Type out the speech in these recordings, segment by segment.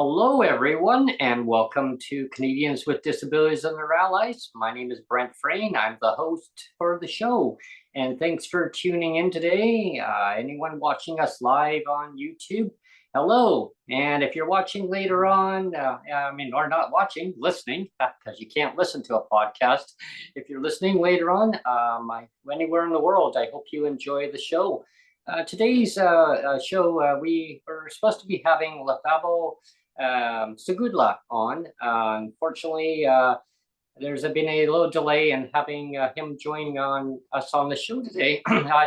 Hello, everyone, and welcome to Canadians with Disabilities and Their Allies. My name is Brent Frain. I'm the host for the show, and thanks for tuning in today. Anyone watching us live on YouTube, hello. And if you're watching later on, or not watching, listening, because you can't listen to a podcast. If you're listening later on, anywhere in the world, I hope you enjoy the show. Today's show, we were supposed to be having Lethabo Segudla on. Unfortunately, there's been a little delay in having him joining us on the show today.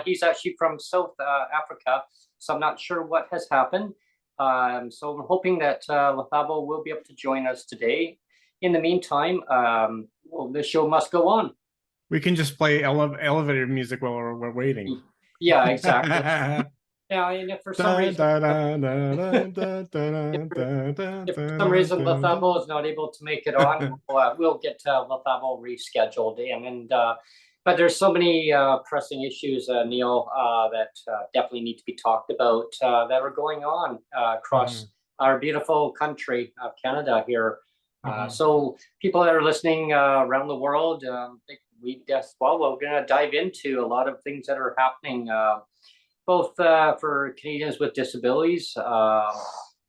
He's actually from South Africa, so I'm not sure what has happened. So I'm hoping that Lethabo will be able to join us today. In the meantime, the show must go on. We can just play elevator music while we're waiting. Yeah, exactly. Yeah, and if for some reason Lethabo is not able to make it on, we'll get Lethabo rescheduled in. But there's so many pressing issues, Neil, that definitely need to be talked about that are going on across our beautiful country of Canada here. So people that are listening around the world, we're going to dive into a lot of things that are happening. Both for Canadians with disabilities, and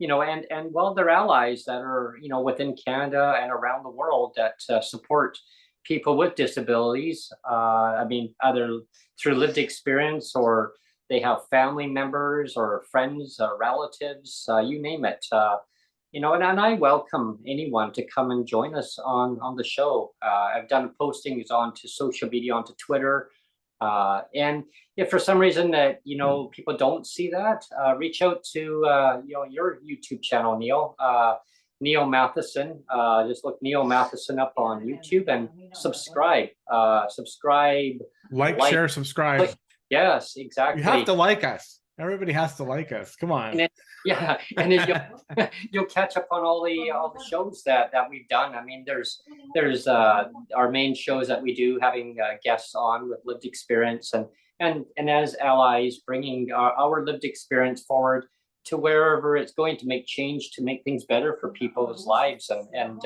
their allies that are, within Canada and around the world that support people with disabilities. Either through lived experience or they have family members or friends, relatives, you name it. And I welcome anyone to come and join us on the show. I've done postings onto social media, onto Twitter. And if for some reason that, people don't see that, reach out to, your YouTube channel, Neil, Neil Matheson. Just look Neil Matheson up on YouTube and subscribe. Like, share, subscribe. Click. Yes, exactly. You have to like us. Everybody has to like us. Come on. And then you'll catch up on all the shows that we've done. I mean, there's our main shows that we do, having guests on with lived experience and as allies, bringing our lived experience forward to wherever it's going to make change, to make things better for people's lives and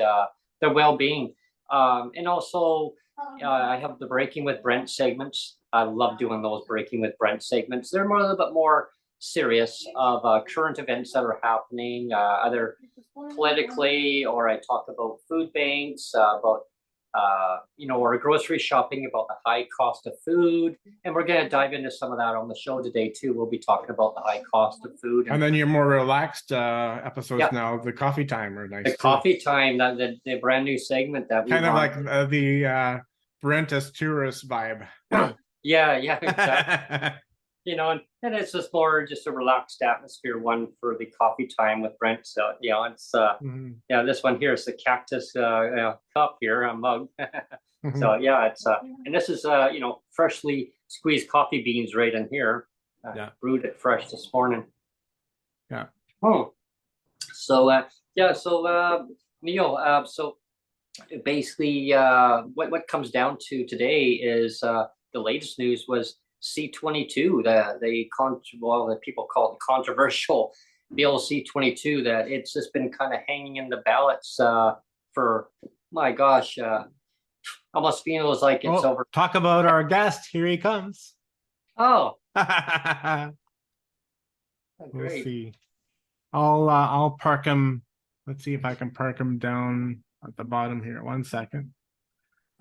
their well-being. And also, I have the Breaking with Brent segments. I love doing those Breaking with Brent segments. They're a little bit more serious of current events that are happening, either politically, or I talk about food banks, about or grocery shopping, about the high cost of food. And we're going to dive into some of that on the show today too. We'll be talking about the high cost of food. And then your more relaxed episodes now, the coffee time are nice. The coffee time, the brand new segment that we kind of like the Brent as tourist vibe. Yeah, exactly. And it's just more just a relaxed atmosphere one for the coffee time with Brent. So it's this one here is the cactus cup here, a mug. So it's and this is freshly squeezed coffee beans right in here. Brewed it fresh this morning. Yeah. Oh. So Neil, so basically what comes down to today is the latest news was C-22, that people call it controversial bill C-22, that it's just been kind of hanging in the ballots for, my gosh, almost feels like it's over. Talk about our guest. Here he comes. Oh. We'll see. I'll park him. Let's see if I can park him down at the bottom here. 1 second.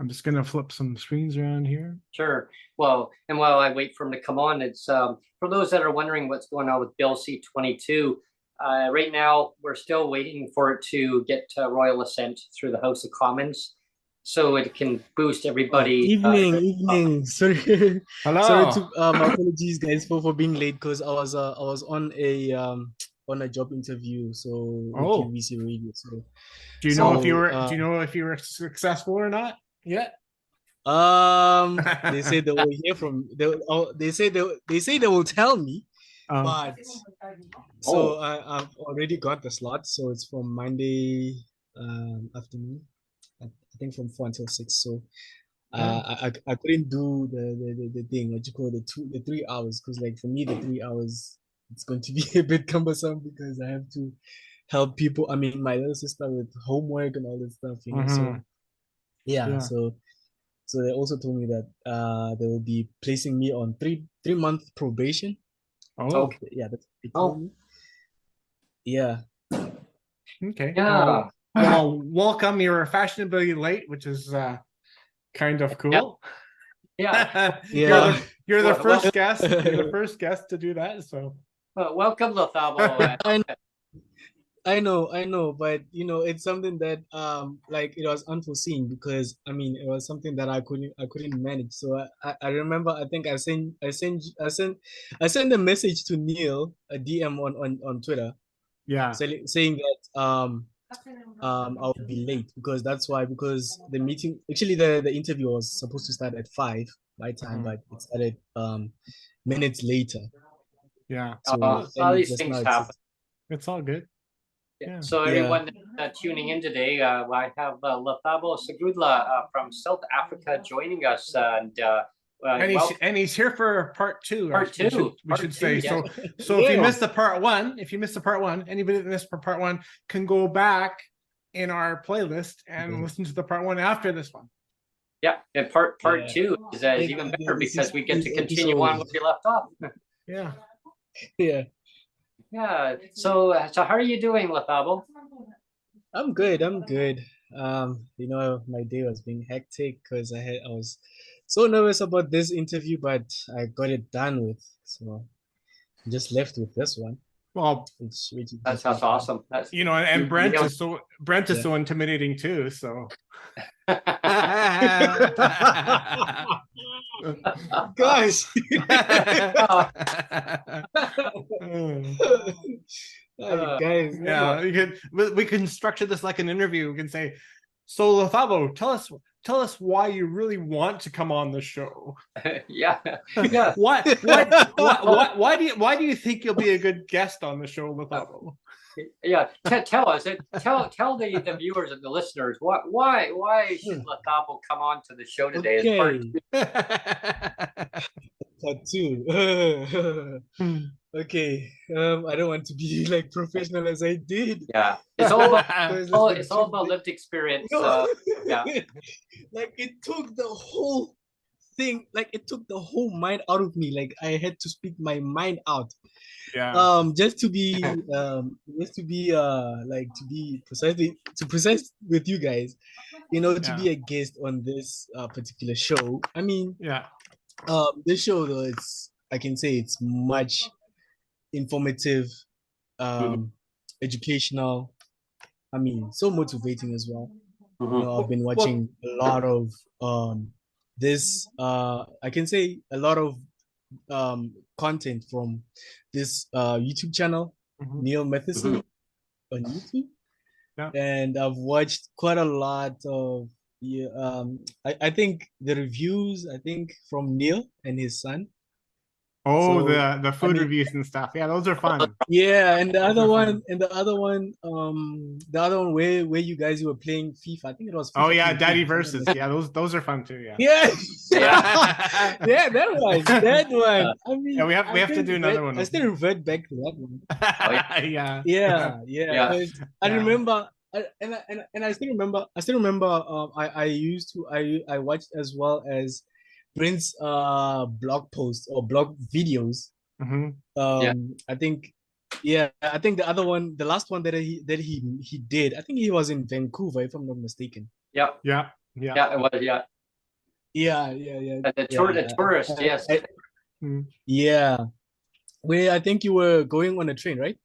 I'm just gonna flip some screens around here. Sure. Well, and while I wait for him to come on, it's for those that are wondering what's going on with Bill C-22. Right now, we're still waiting for it to get royal assent through the House of Commons, so it can boost everybody. Evening. Sorry, Hello. sorry to apologies guys for being late because I was on a job interview, so with UBC Radio. So do you know if you were successful or not yet? They say they will hear from they say they will tell me, but so I've already got the slot, so it's from Monday afternoon, I think from 4 until 6. So I couldn't do the thing, what you call the 3 hours, because like for me the 3 hours it's going to be a bit cumbersome because I have to help people. I mean, my little sister with homework and all this stuff, you know. So yeah. So they also told me that they will be placing me on three-month probation. Okay. Yeah, that's what they told me. Yeah. Okay. Yeah. Well, welcome. You're fashionably late, which is kind of cool. Yeah. Yeah. You're the first guest. You're the first guest to do that. So welcome, Lethabo. I know, but you know, it's something that like it was unforeseen, because I mean it was something that I couldn't manage. So I remember, I think I sent a message to Neil, a DM on Twitter, saying that I'll be late because the meeting, actually the interview was supposed to start at 5 my time, but it started minutes later. Yeah. So these things happen. It's all good. Yeah. So everyone tuning in today, I have Lethabo Segudla from South Africa joining us, and he's here for part 2. We should say. Yes. So if you missed the part 1, anybody that missed part 1 can go back in our playlist and listen to the part 1 after this one. Yeah, and part 2 is even better because we get to continue on where we left off. Yeah. Yeah. Yeah. So how are you doing, Lethabo? I'm good. You know, my day was being hectic because I was so nervous about this interview, but I got it done with. So I'm just left with this one. Well, that's awesome. That's, you know, and Brent is so intimidating too. So. Gosh. Guys, yeah, we can structure this like an interview. We can say, so Lethabo, tell us why you really want to come on the show. Yeah. Why do you think you'll be a good guest on the show, Lethabo? Yeah, tell us. Tell the viewers and the listeners why should Lethabo come on to the show today? Part 2. Okay. I don't want to be like professional as I did. Yeah, it's all about lived experience. Yeah, like it took the whole thing. Like it took the whole mind out of me. Like I had to speak my mind out. Yeah. Just to be precise with you guys, you know, to be a guest on this particular show. I mean, this show though, I can say it's much informative, educational. I mean, so motivating as well. You know, I've been watching a lot of I can say a lot of content from this YouTube channel, Neil Matheson on YouTube. Yeah. And I've watched quite a lot of I think the reviews, I think from Neil and his son. Oh, so, the food reviews and stuff. Yeah, those are fun. Yeah, and the other one where you guys were playing FIFA. I think it was FIFA. Oh yeah, Daddy Versus. Yeah, those are fun too. Yeah. Yeah. Yeah, that one. I mean, we have to do another one. I still revert back to that one. Yeah. I remember. And I still remember. I watched as well as Brent's blog posts or blog videos. I think the other one, the last one that he did, I think he was in Vancouver, if I'm not mistaken. Yeah. Yeah, it was, yeah. Yeah. The tourist, yes. Yeah. Where I think you were going on a train, right?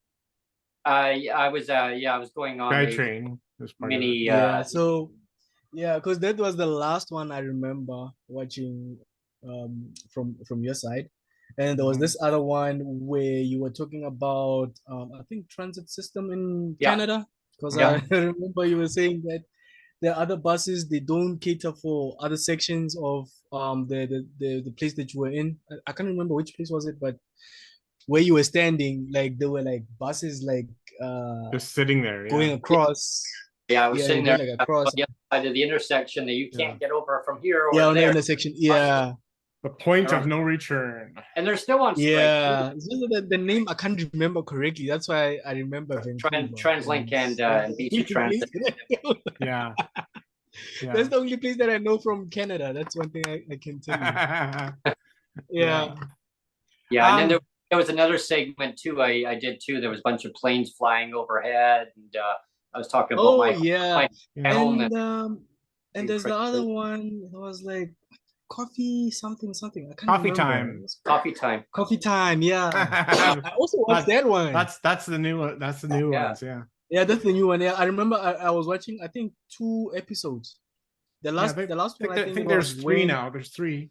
I was going on a Train was part of it. mini, Yeah. So yeah, because that was the last one I remember watching from your side. And there was this other one where you were talking about I think transit system in Yeah. Canada. Because Yeah. I remember you were saying that the other buses they don't cater for other sections of the place that you were in. I can't remember which place was it, but where you were standing, like there were like buses like Just sitting there. going Yeah. across. Yeah, I was Yeah, sitting you're there going like on across. the other side of the intersection that you can't get over from here Yeah, or on the there. intersection. Yeah. The point of no return. And they're still on strike. Yeah. It's just that the name I can't remember correctly. That's why I remember Vancouver. TransLink and BC Transit. Yeah. That's the only place that I know from Canada. That's one thing I can tell you. Yeah. Yeah, and then there was another segment too. I did too. There was a bunch of planes flying overhead, and I was talking about my home. And there's the other one. It was like coffee something. I can't Coffee remember. time. Coffee time. Yeah. I also watched that one. That's the new one. That's the new ones. Yeah. Yeah, that's the new one. Yeah, I remember. I was watching. I think 2 episodes. The last one. I think there's 3 now. There's 3.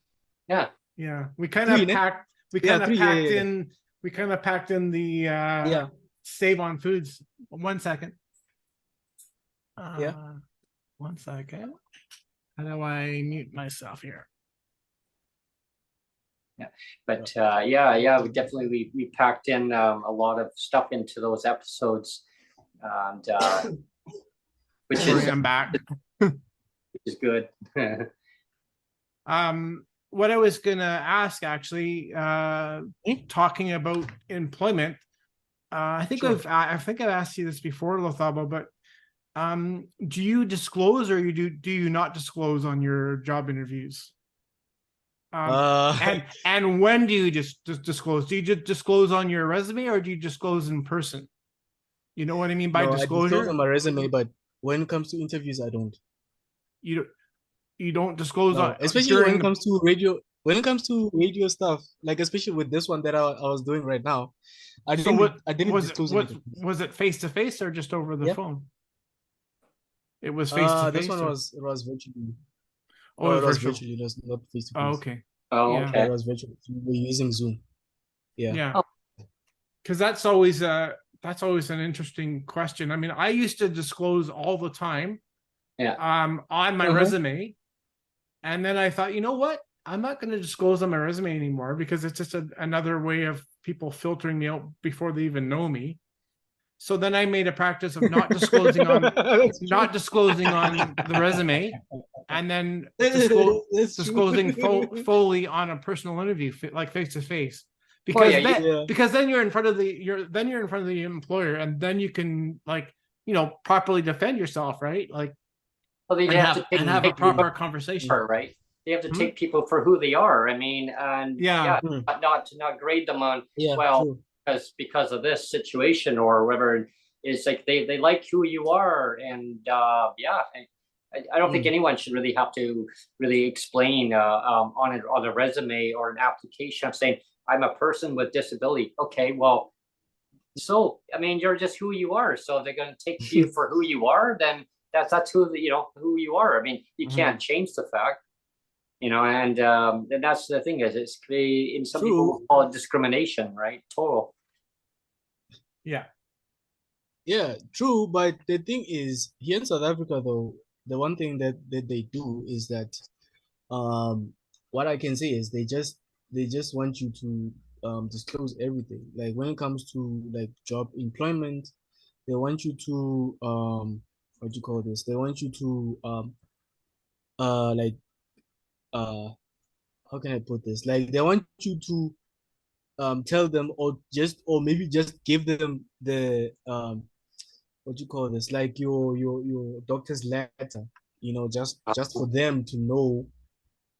Yeah. Yeah. We kind of packed. We kind of packed in. We kind of packed in the save on foods. 1 second. 1 second. How do I mute myself here? Yeah, but we definitely we packed in a lot of stuff into those episodes, and which is I'm back. Which is good. What I was gonna ask actually, talking about employment, I think I've asked you this before, Lethabo, but do you disclose or do you not disclose on your job interviews? And when do you just disclose? Do you just disclose on your resume or do you disclose in person? You know what I mean by disclosure? I disclose on my resume, but when it comes to interviews, I don't. You don't disclose on, especially when it comes to radio. When it comes to radio stuff, like especially with this one that I was doing right now, I didn't disclose anything. Was it face to face or just over the phone? It was face to face. This one was virtually. Oh, it was virtually. It was not face to face. Oh, okay. Okay. It was virtual. We're using Zoom. Yeah. Because that's always an interesting question. I mean, I used to disclose all the time. Yeah. On my resume, and then I thought, you know what? I'm not going to disclose on my resume anymore because it's just another way of people filtering me out before they even know me. So then I made a practice of not disclosing on the resume, and then disclosing fully on a personal interview, like face to face, because then you're in front of the employer, and then you can properly defend yourself, right? Like, well, they have a proper conversation, right? They have to take people for who they are. I mean, and not grade them on because of this situation or whatever. It's like they like who you are, and I don't think anyone should really have to really explain on a resume or an application of saying I'm a person with disability. Okay, well, so I mean you're just who you are. So if they're going to take you for who you are, then that's who you are. I mean, you can't change the fact. And that's the thing is it's in some people call it discrimination, right? Total. Yeah, true. But the thing is, here in South Africa, though, the one thing that they do is that, what I can say is they just want you to disclose everything. Like when it comes to like job employment, they want you to what do you call this? They want you to how can I put this? Like they want you to tell them or maybe just give them the what do you call this? Like your doctor's letter, just for them to know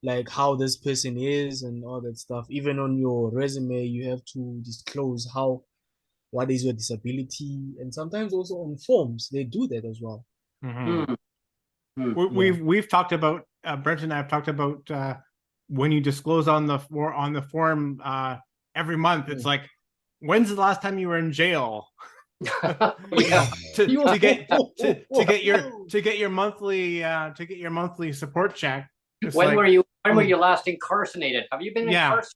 like how this person is and all that stuff. Even on your resume, you have to disclose what is your disability, and sometimes also on forms they do that as well. we've talked about Brent and I have talked about when you disclose on the form every month. It's like, when's the last time you were in jail? Yeah. to get your monthly support check. It's When like, were you last incarcerated? Have you been incarcerated?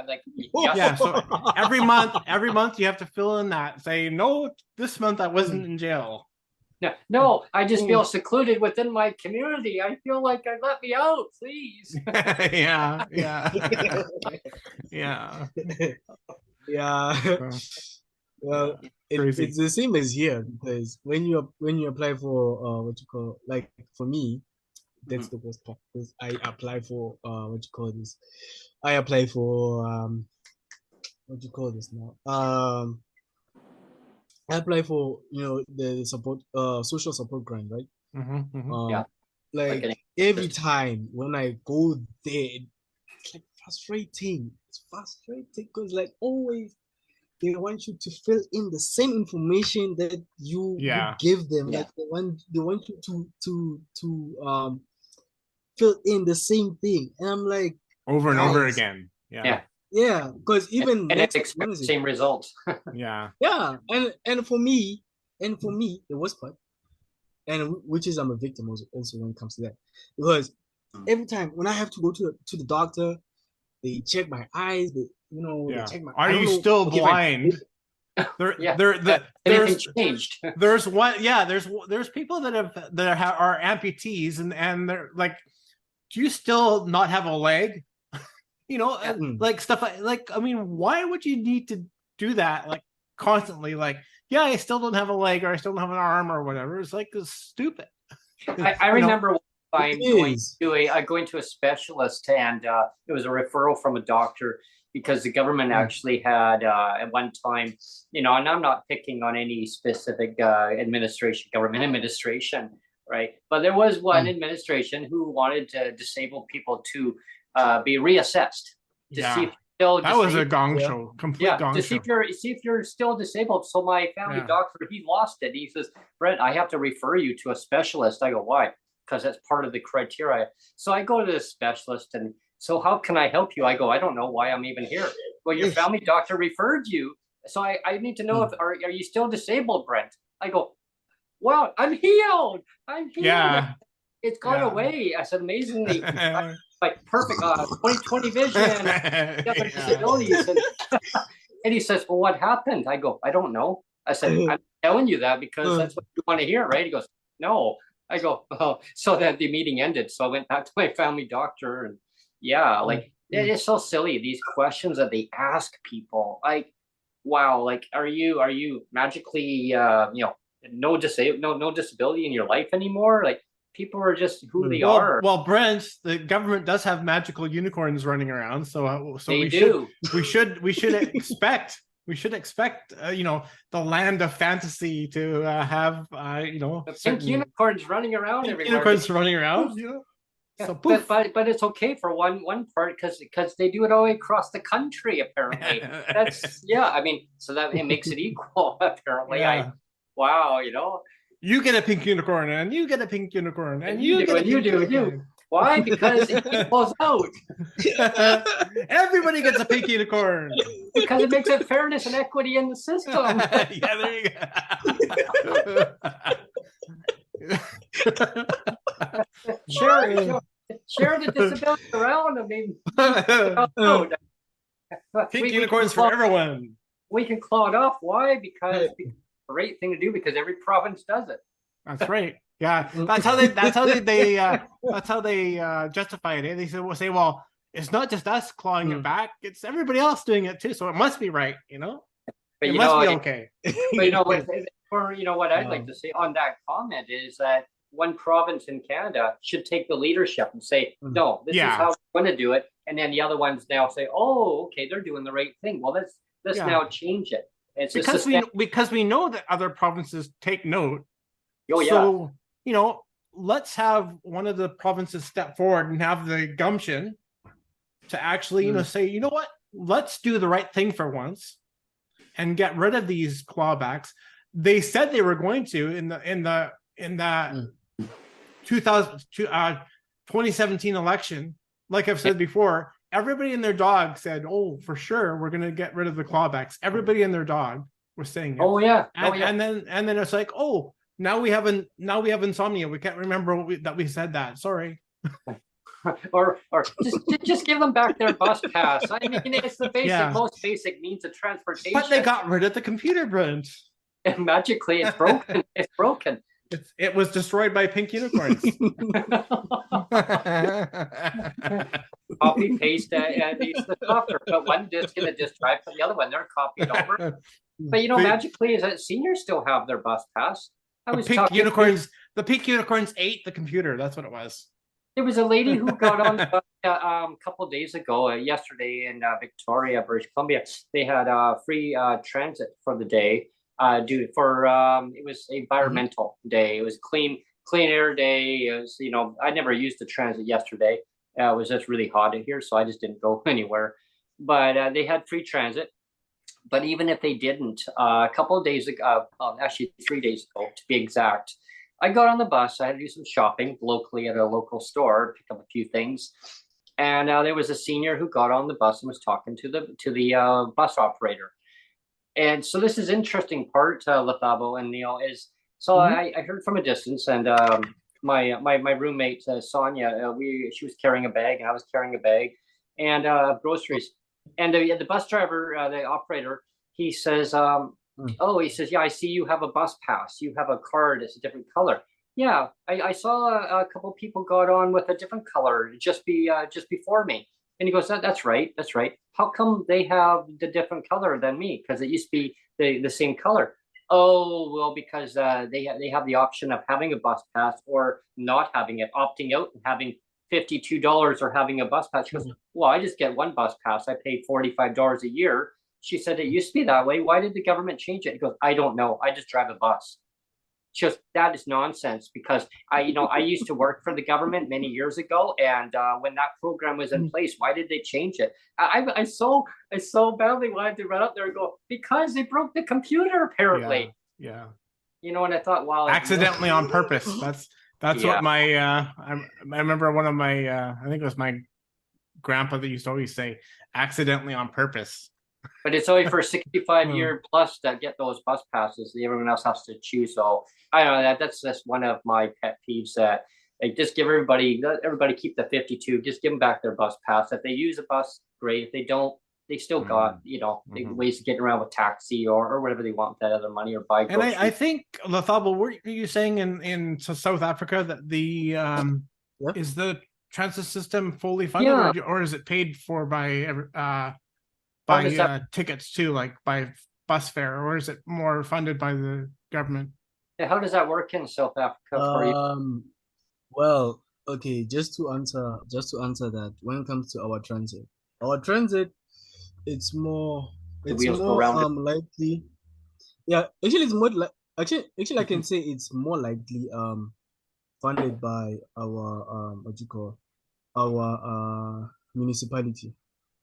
Like, yeah. So every month you have to fill in that, say, no, this month I wasn't in jail. No, I just feel secluded within my community. I feel like let me out, please. Yeah. Well, it's the same as here, because when you apply for what you call, like for me, that's the worst part, because I apply for what you call this. I apply for what do you call this now? I apply for the support social support grant, right? Yeah. Like every time when I go there, it's like frustrating. It's frustrating because like always they want you to fill in the same information that you give them. Yeah. Like they want you to fill in the same thing, and I'm like over and over again. Yeah, because even and next it expects the same results. Yeah, and for me, the worst part, and which is I'm a victim also when it comes to that, because every time when I have to go to the doctor, they check my eyes, they check my. Are you still blind? Anything changed? There's one. Yeah, there's people that are amputees, and they're like, do you still not have a leg? Like stuff like, I mean, why would you need to do that like constantly? Like, yeah, I still don't have a leg, or I still don't have an arm, or whatever. It's like, it's stupid. I remember one time going to a specialist, and it was a referral from a doctor, because the government actually had at one time, and I'm not picking on any specific government administration, right? But there was one administration who wanted disabled people to be reassessed to see if you're still that disabled. was a gong show, complete gong to show. see if you're still disabled. So my family doctor, he lost it. He says, Brent, I have to refer you to a specialist. I go, why? Because that's part of the criteria. So I go to the specialist, and so how can I help you? I go, I don't know why I'm even here. Well, your family doctor referred you. So I need to know if are you still disabled, Brent? I go, well, I'm healed. Yeah. It's gone away. I said, amazingly. Like perfect 20/20 vision, disabilities. And he says, well, what happened? I go, I don't know. I said, I'm telling you that because that's what you want to hear, right? He goes, no. I go, oh. So then the meeting ended. So I went back to my family doctor, and like it is so silly, these questions that they ask people. Like, wow, like are you magically no disability in your life anymore? Like, people are just who they are. Well, Brent, the government does have magical unicorns running around, so we should expect the land of fantasy to have pink unicorns running around everywhere. Unicorns running around, So but it's okay for one part, because they do it all the way across the country apparently. That's I mean, so that it makes it equal apparently. Wow, you get a pink unicorn, and you get a pink unicorn, and you do. Why? Because it equals out. Everybody gets a pink unicorn. Because it makes it fairness and equity in the system. Yeah, there you go. Share the disability around. I mean, pink unicorns for everyone. We can claw it off. Why? Because it's a great thing to do, because every province does it. That's right. Yeah, that's how they justify it. They say, well, it's not just us clawing it back; it's everybody else doing it too. So it must be right, But it must be okay. But what I'd like to say on that comment is that one province in Canada should take the leadership and say, no, this is how we're going to do it, and then the other ones now say, oh, okay, they're doing the right thing. Well, let's now change it. It's because we know that other provinces take note. Oh yeah. So let's have one of the provinces step forward and have the gumption to actually say, you know what, let's do the right thing for once and get rid of these clawbacks. They said they were going to in 2017 election, like I've said before, everybody and their dog said, "Oh, for sure, we're gonna get rid of the clawbacks." Everybody and their dog was saying it. Oh yeah. And then it's like, oh, now we have insomnia. We can't remember that we said that. Sorry. or just give them back their bus pass. I mean, it's the most basic means of transportation. But they got rid of the computer, Brent. And magically, it's broken. It's broken. It was destroyed by pink unicorns. Copy paste and the software. But one disk in the disk drive for the other one. They're copied over. But magically, is that seniors still have their bus pass? The pink unicorns ate the computer. That's what it was. There was a lady who got on a couple of days ago, yesterday in Victoria, British Columbia. They had free transit for the day. It was environmental day. It was clean air day. It was, I never used the transit yesterday. It was just really hot in here, so I just didn't go anywhere. But they had free transit. But even if they didn't, a couple of days ago, actually 3 days ago to be exact, I got on the bus. I had to do some shopping locally at a local store, pick up a few things. And there was a senior who got on the bus and was talking to the bus operator. And so this is interesting part, Lethabo and Neil, is so I heard from a distance, and my roommate Sonia, she was carrying a bag and I was carrying a bag and groceries, and the bus driver, the operator, he says, he says, yeah, I see you have a bus pass, you have a card, it's a different color. Yeah, I saw a couple of people got on with a different color just before me. And he goes, that's right. How come they have the different color than me? Because it used to be the same color. Oh, well, because they have the option of having a bus pass or not having it, opting out and having $52 or having a bus pass. She goes, well, I just get one bus pass. I pay $45 a year. She said, it used to be that way. Why did the government change it? He goes, I don't know. I just drive a bus. Just that is nonsense, because I used to work for the government many years ago, and when that program was in place, why did they change it? I so badly wanted to run up there and go, because they broke the computer apparently. Yeah. And I thought, wow, accidentally on purpose. That's what my I remember one of my I think it was my grandpa that used to always say, accidentally on purpose. But it's only for 65-year plus that get those bus passes. Everyone else has to choose. So I don't know, that's one of my pet peeves, that just give everybody keep the 52. Just give them back their bus pass. If they use a bus, great. If they don't, they still got ways to get around with taxi or whatever they want with that other money, or buy groceries. And I think, Lethabo, were you saying in South Africa that the is the transit system fully funded, or is it paid for by tickets too, like by bus fare, or is it more funded by the government? How does that work in South Africa for you? Well, okay, just to answer that, when it comes to our transit, it's more likely. Yeah, actually, it's more like actually I can say it's more likely funded by our our municipality.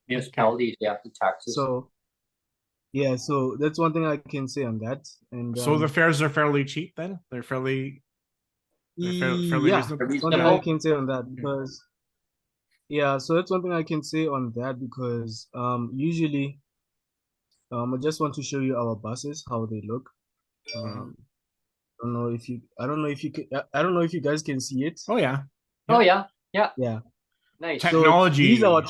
Municipalities, the taxes. So that's one thing I can say on that. And so the fares are fairly cheap then? They're fairly reasonable. One thing I can say on that, because so that's one thing I can say on that, because usually I just want to show you our buses, how they look. I don't know if you guys can see it. Oh yeah. Nice. Technology. So these are our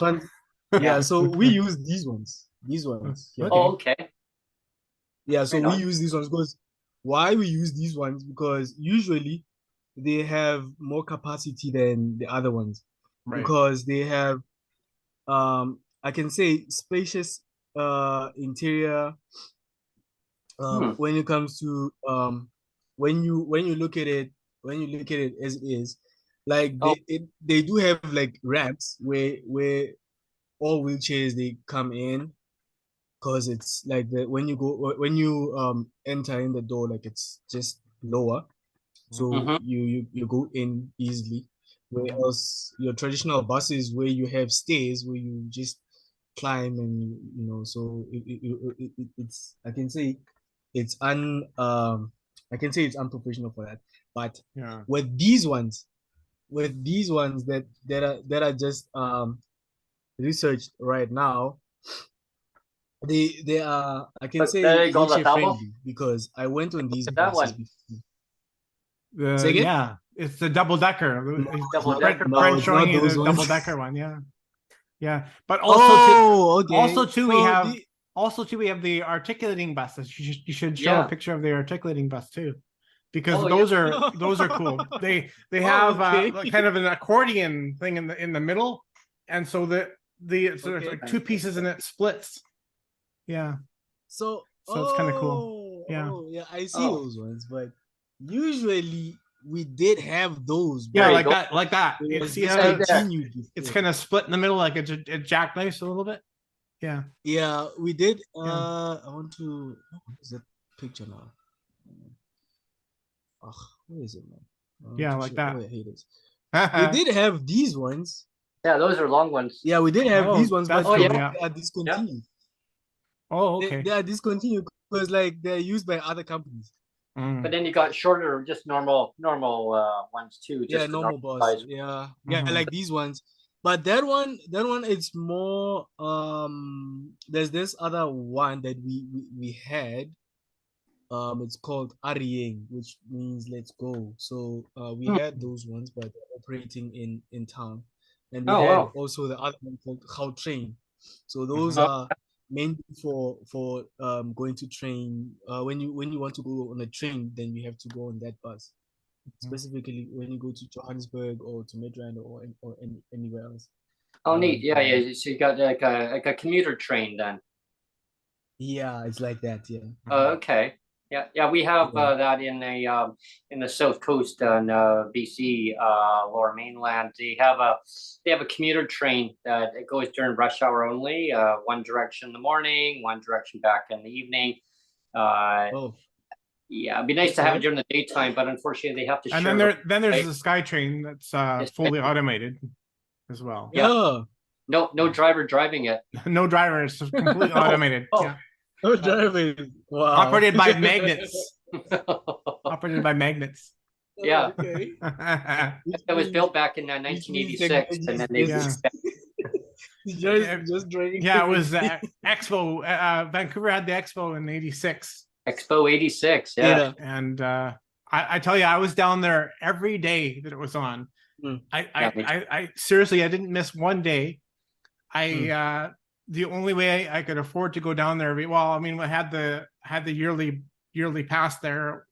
so we use these ones. Okay. Oh, okay. Yeah, so we use these ones because why we use these ones? Because usually they have more capacity than the other ones. Right. Because they have I can say spacious interior when it comes to when you look at it as it is, like they do have like ramps where all wheelchairs they come in, because it's like when you enter in the door, like it's just lower, so you go in easily. Whereas your traditional buses, where you have stairs where you just climb, and so it's I can say it's unprofessional for that. But with these ones, with these ones that are just researched right now, they are, I can But say, there you go, wheelchair Lethabo. friendly because I went on these That buses one. before. Say again? Yeah, it's the double decker. Double not, decker. no, Brent it's showing not you the those ones. double decker one. Yeah, yeah. But Oh, okay. also too, we So have we have the articulating buses. You should show a Yeah. picture of the articulating bus too, because Oh, those yeah. are cool. They Oh, have okay. like kind of an accordion thing in the middle, and so it's Okay. like two pieces and it splits. Yeah, So, so it's kind of cool. Yeah. oh, yeah, I see Oh. those ones, but usually we did have those, Yeah, There you but go. like that. it It's was see how it's discontinued it's before. kind of split in the middle, like a jackknife a little bit. Yeah. Yeah, we did. Yeah. I want to. What is that picture now? Oh, where is it, man? I want Yeah, to like show. that. Oh, here it is. We did have these ones. Yeah, those are long ones. Yeah, we did have these Oh, ones, that's but cool, they yeah. are discontinued. Oh, They, okay. they are discontinued because like they're used by other companies. But then you got shorter, just normal ones too. Yeah, Just the normal normal bus. size. Yeah, Mhm. like these ones. But that one, it's more. There's this other one that we had. It's called Arieng, which means let's go. So we Hmm. had those ones, but they're operating in town, and we Oh had wow. also the other one called Train. So those Mhm. Oh, are mainly for going to train. When you want to go on a train, then you have to go on that bus. Specifically, when you go to Johannesburg or to Midrand or anywhere else. oh, neat. Yeah, Um, yeah. So you got like a commuter train then. yeah, it's like that. Yeah. Oh, okay. Yeah, yeah. We have Yeah. that in the south coast on BC, Lower Mainland. They have a commuter train that it goes during rush hour only. One direction in the morning, one direction back in the evening. Uh, Oh, yeah, it'd be nice to have it okay. during the daytime, but unfortunately they have to And share. then there's Right? the SkyTrain that's It's- fully automated as well. Yeah. Yeah. No driver driving it. No driver, it's just completely automated. Oh. Yeah. Oh, driving. Wow. Operated by magnets. Operated by magnets. Yeah. Okay. It was built back in 1986, and then they Yeah. just driving. Yeah, it was Expo. Vancouver had the Expo in '86. Expo 86. Yeah. Yeah. And I tell you, I was down there every day that it was on. Mm. I seriously, I didn't miss one day. The only way I could afford to go down there, well, I mean, I had the yearly pass there,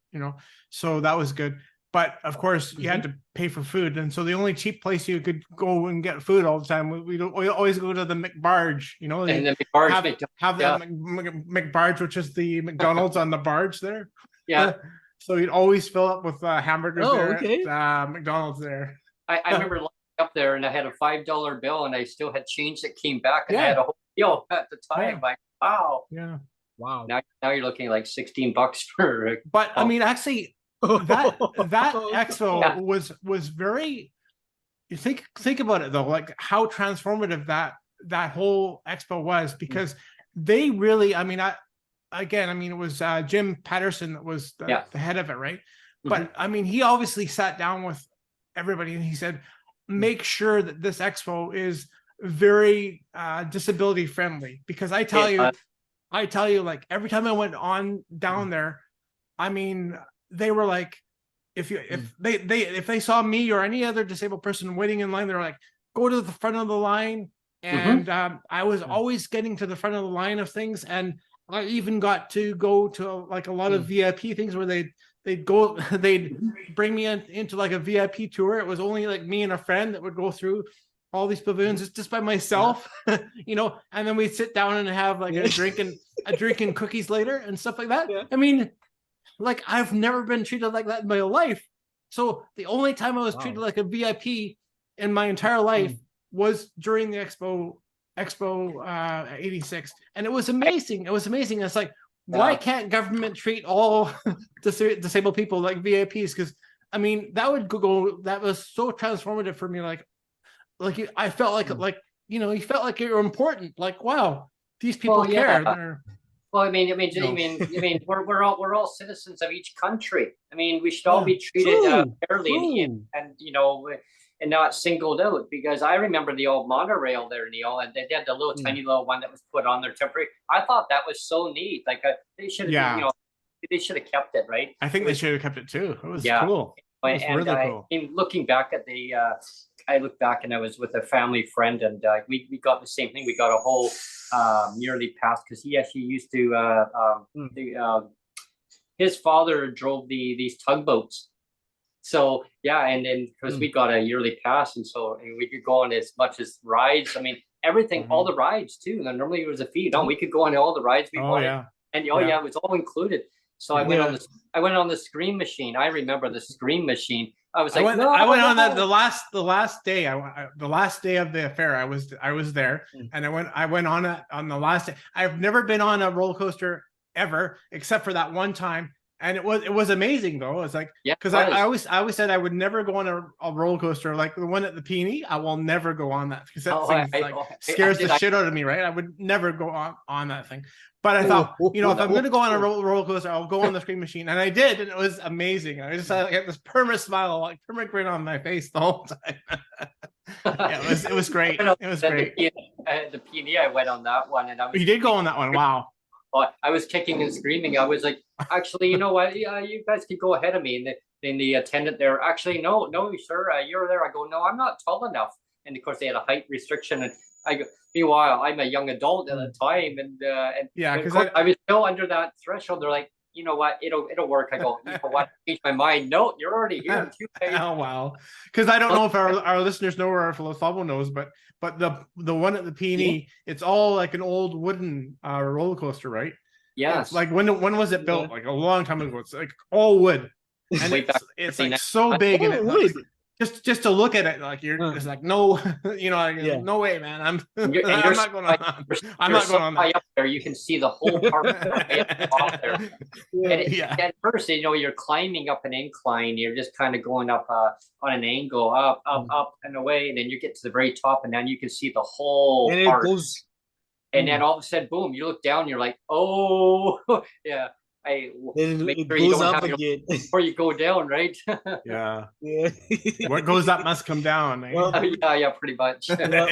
so that was good. But of course, you had to pay for food, and so the only cheap place you could go and get food all the time, we always go to the McBarge, And the McBarge have yeah. the McBarge, which is the McDonald's on the barge there. Yeah. So you'd always fill up with hamburgers there okay. at McDonald's there. I remember lining up there, and I had a $5 bill, and I still had change that came back, and I Yeah. had a whole deal at the time. Yeah. Like, wow. Yeah. Wow. Now you're looking like $16 for. But I mean, actually, that expo was very. You think about it though, like how transformative that whole expo was, because they really. I mean, it was Jim Patterson that was the head of it, right? But I mean, he obviously sat down with everybody and he said, make sure that this expo is very disability friendly, because I tell you, like every time I went on down there, I mean, they were like, if they saw me or any other disabled person waiting in line, they're like, go to the front of the line. And I was always getting to the front of the line of things, and I even got to go to like a lot of VIP things where they'd bring me into like a VIP tour. It was only like me and a friend that would go through all these pavilions just by myself, and then we'd sit down and have like a drink and cookies later and stuff like that. I mean, like I've never been treated like that in my life. So the only time I was treated like a VIP in my entire life was during the Expo 86, and it was amazing. It's like, why can't government treat all disabled people like VIPs? Because I mean, that was so transformative for me. Like I felt like you felt like you were important. Like, wow, these people care. Well, I mean, we're all citizens of each country. I mean, we should all be treated fairly, and and not singled out, because I remember the old monorail there, Neil, and they had the little tiny little one that was put on there temporary. I thought that was so neat. Like they should have, Yeah. you know, they should have kept it, right? I think It they was, should have kept it too. It was yeah. cool. It was and really I, cool. in looking back at the, I looked back and I was with a family friend, and we got the same thing. We got a whole yearly pass, because he actually used to his father drove these tugboats. So yeah, and then because we got a yearly pass, and so we could go on as much as rides. I mean, everything, all the rides too. And normally it was a fee. No, we could go on all the rides we wanted. Yeah. And yeah, it was all included. So I went on this. I went on the Scream Machine. I remember the Scream Machine. I was like, I went on the last day. The last day of the affair. I was there, and I went on it on the last day. I've never been on a roller coaster ever, except for that one time. And it was amazing though. It's like, because I always said I would never go on a roller coaster like the one at the Peony. I will never go on that, because that thing scares the shit out of me, right? I would never go on that thing. But I thought, you know, if I'm going to go on a roller coaster, I'll go on the Scream Machine. And I did, and it was amazing. I just had this permanent smile, like permanent grin on my face the whole time. Yeah, it was great. It was great. The Peony, I went on that one, and you did go on that one. Wow. I was kicking and screaming. I was like, actually, you know what? Yeah, you guys could go ahead of me. And the attendant there, actually, no, sir, you're there. I go, no, I'm not tall enough. And of course, they had a height restriction. And I go, meanwhile, I'm a young adult at the time, and yeah, because I was still under that threshold. They're like, you know what? It'll work. I go, you know what? Change my mind. No, you're already here. Oh wow! Because I don't know if our listeners know, or if Lethabo knows, but the one at the Peony, it's all like an old wooden roller coaster, right? Yeah. It's like when was it built? Like a long time ago. It's like all wood, and it's like so big, and it looks, just to look at it, like you're just like, no, you know, no way, man. I'm not going on. I'm not going on that. Up there, you can see the whole park off there. And at first, you know, you're climbing up an incline. You're just kind of going up on an angle, up and away, and then you get to the very top, and then you can see the whole park. And then all of a sudden, boom! You look down. You're like, oh, yeah. Make sure you don't have again before you go down, right? Yeah. What goes up must come down. Eh? Well, yeah, pretty much. Well,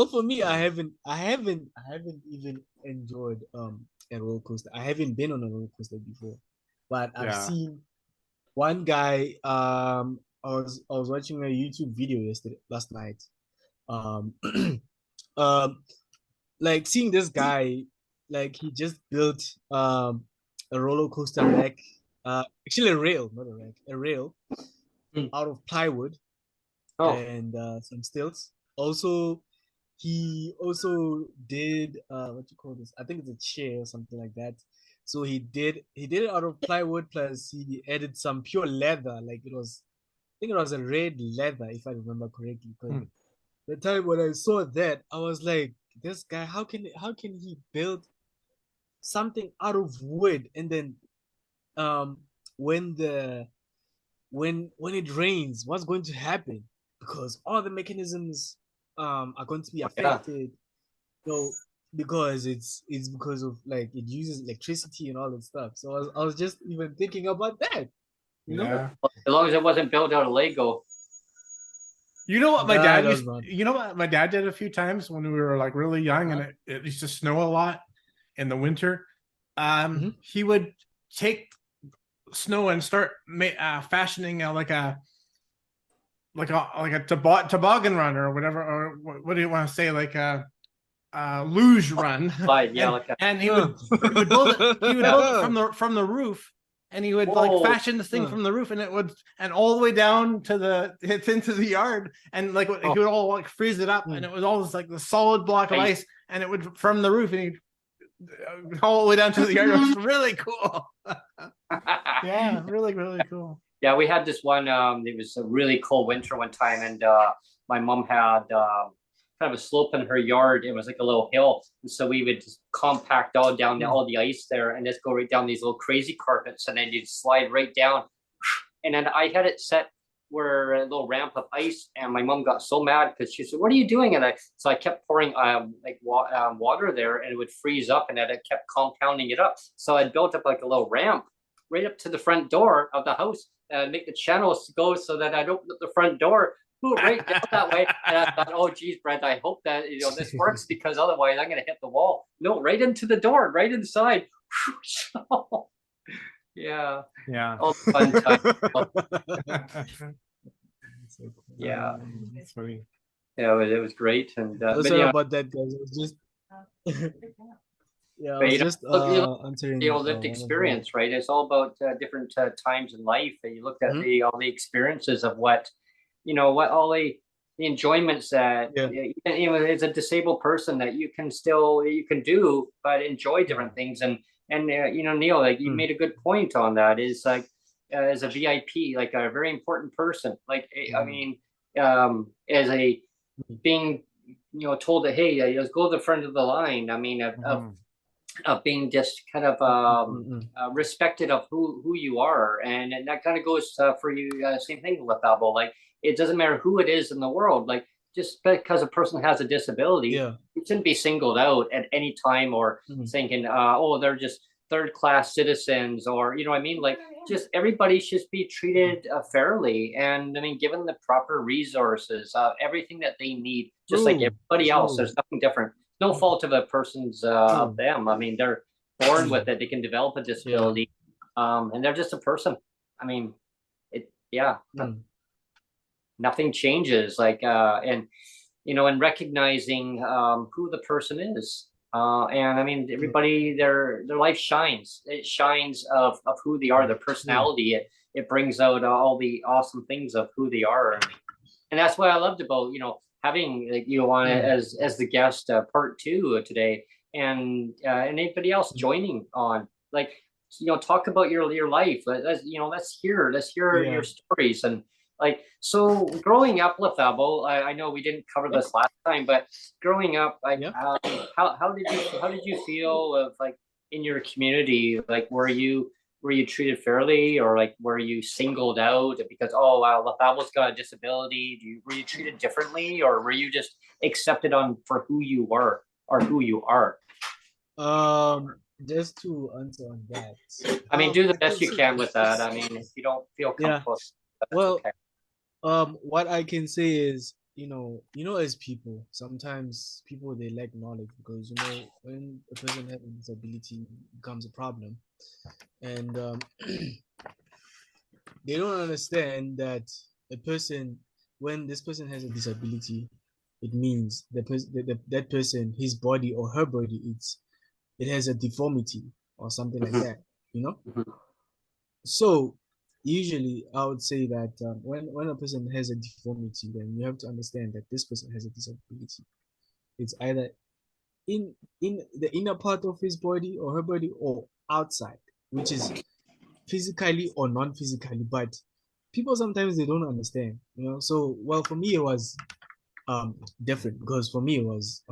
for me, I haven't even enjoyed a roller coaster. I haven't been on a roller coaster before, but I've seen one guy. I was watching a YouTube video last night. Like seeing this guy. Like he just built a roller coaster rack, actually a rail, not a rack, a rail out of plywood and some stilts. Also, he also did what you call this? I think it's a chair or something like that. So he did it out of plywood, plus he added some pure leather. Like I think it was a red leather, if I remember correctly. Because the time when I saw that, I was like, this guy, how can he build something out of wood? And then when it rains, what's going to happen? Because all the mechanisms are going to be affected. So because it's because of like it uses electricity and all that stuff. So I was just even thinking about that. You know, as long as it wasn't built out of Lego. You know what my dad used, you know what my dad did a few times when we were like really young, and it used to snow a lot in the winter. He would take snow and start fashioning like a toboggan run or whatever, or what do you want to say, like a luge run. And he would build it. He would build it from the roof. And he would like fashion this thing from the roof, and it would, and all the way down to it's into the yard, and like he would all like freeze it up, and it was all this like the solid block of ice, and it would from the roof, and he'd all the way down to the yard. It was really cool. Yeah, really, really cool. Yeah, we had this one. It was a really cold winter one time, and my mom had kind of a slope in her yard. It was like a little hill, and so we would just compact all down all the ice there, and just go right down these little crazy carpets, and then you'd slide right down. And then I had it set where a little ramp of ice, and my mom got so mad because she said, "What are you doing?" And I kept pouring water there, and it would freeze up, and then it kept compounding it up. So I built up like a little ramp right up to the front door of the house. make the channels go so that I don't open up the front door. Ooh, right down that way. And I thought, oh geez, Brent, I hope that this works, because otherwise I'm gonna hit the wall. No, right into the door, right inside. Yeah, Yeah. all fun time. Yeah, That's funny. yeah, it was great. And Oh, but sorry yeah, about that, guys. I was just yeah, I but was just answering lived one of the. experience, right? It's all about different times in life. And you looked at Mhm. all the experiences of what, what all the enjoyments that Yeah. as a disabled person that you can do, but enjoy Yeah. different things. And Neil, like you made a good point on that. Is like as a VIP, like a very important person. Like I mean, as a being told that, hey, just go to the front of the line. I mean, of being just kind of respected of who you are, and that kind of goes for you. Same thing with Lethabo. Like it doesn't matter who it is in the world. Like just because a person has a disability, Yeah. it shouldn't be singled out at any time or thinking, oh, they're just third class citizens, or you know what I mean. Like just everybody should be treated fairly, and I mean given the proper resources, everything that they need, just like True. everybody else. True. There's nothing different. No fault of a person's of True. them. I mean, they're born with it. They can develop a Yeah. disability, and they're just a person. I mean, yeah, nothing changes. Like, and and recognizing who the person is. And I mean, everybody, their life shines. It shines of who they are, their True. personality. It brings out all the awesome things of who they are, and that's what I loved about having like you on it as the guest part two today, and anybody else joining on, like talk about your life. Let's hear Yeah. your stories. And like, so growing up, Lethabo, I know we didn't cover Yeah. this last time, but growing up, like Yeah. how did you feel of like in your community? Like were you treated fairly, or like were you singled out because, oh wow, Lethabo's got a disability? Were you treated differently, or were you just accepted on for who you were or who you are? Just to answer on that. I mean, do the I best can you say can with that. I mean, if you don't feel yeah. comfortable, that's Well, okay. what I can say is, as people, sometimes people they lack knowledge because when a person has a disability it becomes a problem, and they don't understand that a person when this person has a disability, it means that person, his body or her body, it has a deformity or something like Mhm, that, you know. mhm, So usually I would say that when a person has a deformity, then you have to understand that this person has a disability. It's either in the inner part of his body or her body, or outside, which is physically or non-physically. But people sometimes they don't understand, So well, for me it was different, because for me it was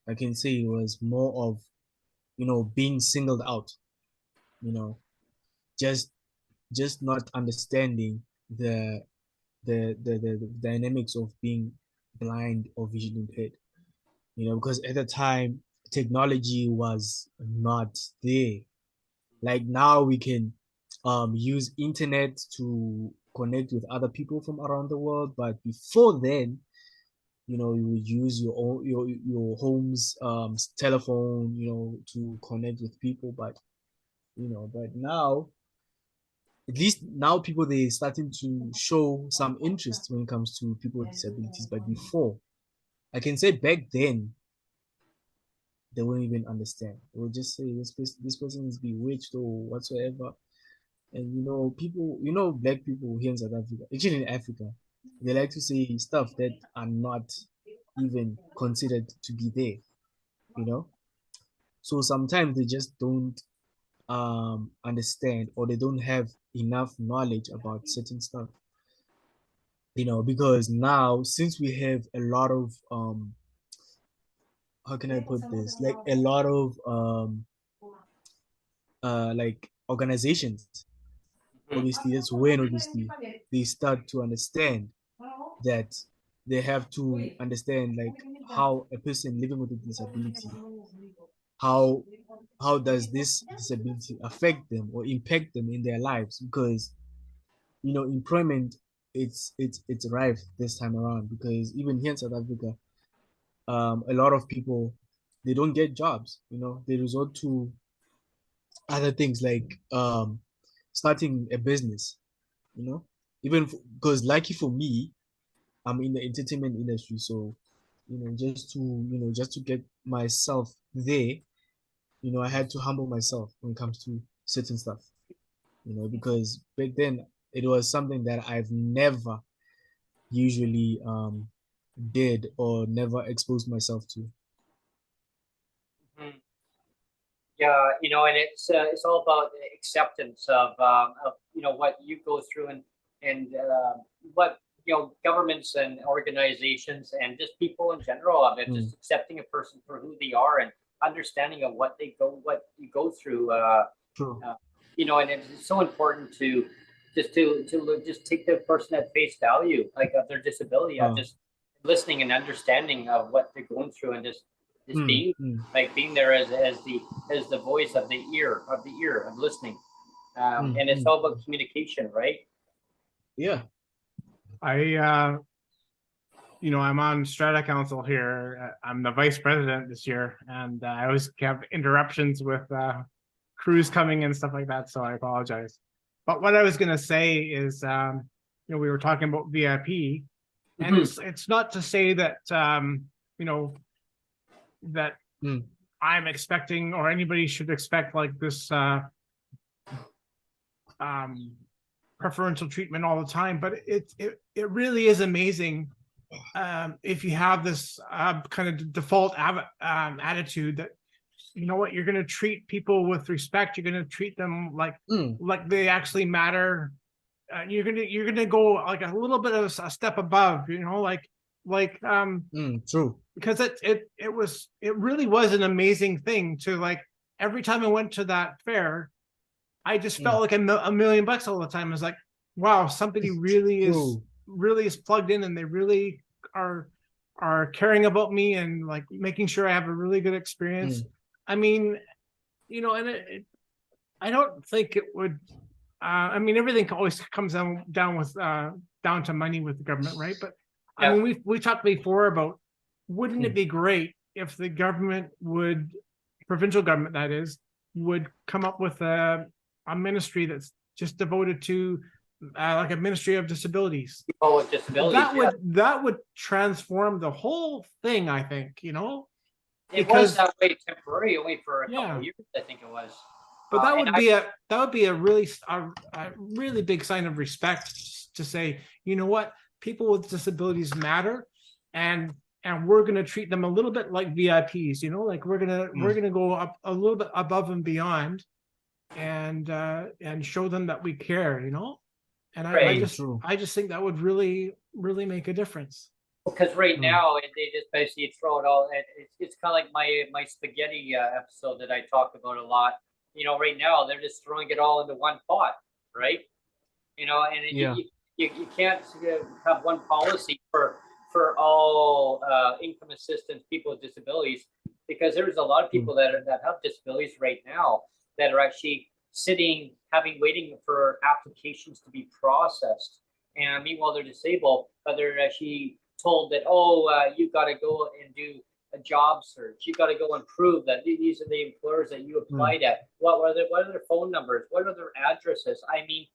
I can say it was more of being singled out, you know, just just not understanding the the dynamics of being blind or visually impaired, because at the time technology was not there. Like now we can use internet to connect with other people from around the world, but before then, you would use your own your home's telephone, to connect with people. But now, at least now, people they starting to show some interest when it comes to people with disabilities. But before, I can say back then, they wouldn't even understand. They would just say this person is bewitched or whatsoever. And people, black people here in South Africa, actually in Africa, they like to say stuff that are not even considered to be there, you know. So sometimes they just don't understand, or they don't have enough knowledge about certain stuff, because now, since we have a lot of how can I put this, like a lot of like organizations, mhm. obviously that's when obviously they start to understand that they have to understand, like, how a person living with a disability, how how does this disability affect them or impact them in their lives, because employment, it's rife this time around, because even here in South Africa, a lot of people, they don't get jobs. They resort to other things like starting a business. You know, even because lucky for me, I'm in the entertainment industry, so just to get myself there, I had to humble myself when it comes to certain stuff. Because back then it was something that I've never usually did or never exposed myself to. Mhm. Yeah, and it's all about acceptance of what you go through, and what governments and organizations and just people in general of it, just accepting a person for who they are and understanding of what you go through. True. And it's so important to just take the person at face value, like of their disability, of just listening and understanding of what they're going through, and just being being there as the voice of the ear of listening. And it's all about communication, right? Yeah. I'm on Strata Council here. I'm the vice president this year, and I always have interruptions with crews coming and stuff like that, so I apologize. But what I was going to say is, we were talking about VIP, and it's not to say that, that I'm expecting, or anybody should expect, like this preferential treatment all the time, but it really is amazing if you have this kind of default attitude that, you know what, you're going to treat people with respect. You're going to treat them like they actually matter. You're gonna go like a little bit of a step above, True. because it really was an amazing thing to, like, every time I went to that fair, I just felt like a million bucks all the time. I was like, wow, somebody really is plugged in, and they really are caring about me, and like making sure I have a really good experience. I mean, and I don't think it would. I mean, everything always comes down to money with the government, right? But I mean, we talked before about, wouldn't it be great if the government would, provincial government that is, would come up with a ministry that's just devoted to like a ministry of disabilities. Oh, with disabilities. That would transform the whole thing, I think. It was that way temporary, only for a couple of years, I think it was. But that would be a really big sign of respect, to say, you know what, people with disabilities matter, and we're going to treat them a little bit like VIPs. Like we're gonna go up a little bit above and beyond, and show them that we care. And I just think that would really make a difference. Because right now they just basically throw it all. It's kind of like my spaghetti episode that I talked about a lot. Right now they're just throwing it all into one pot, right? And you can't have one policy for all income assistance people with disabilities, because there's a lot of people that have disabilities right now that are actually waiting for applications to be processed, and meanwhile they're disabled, but they're actually told that, you got to go and do a job search. You got to go and prove that these are the employers that you applied at. What are their phone numbers? What are their addresses? I mean,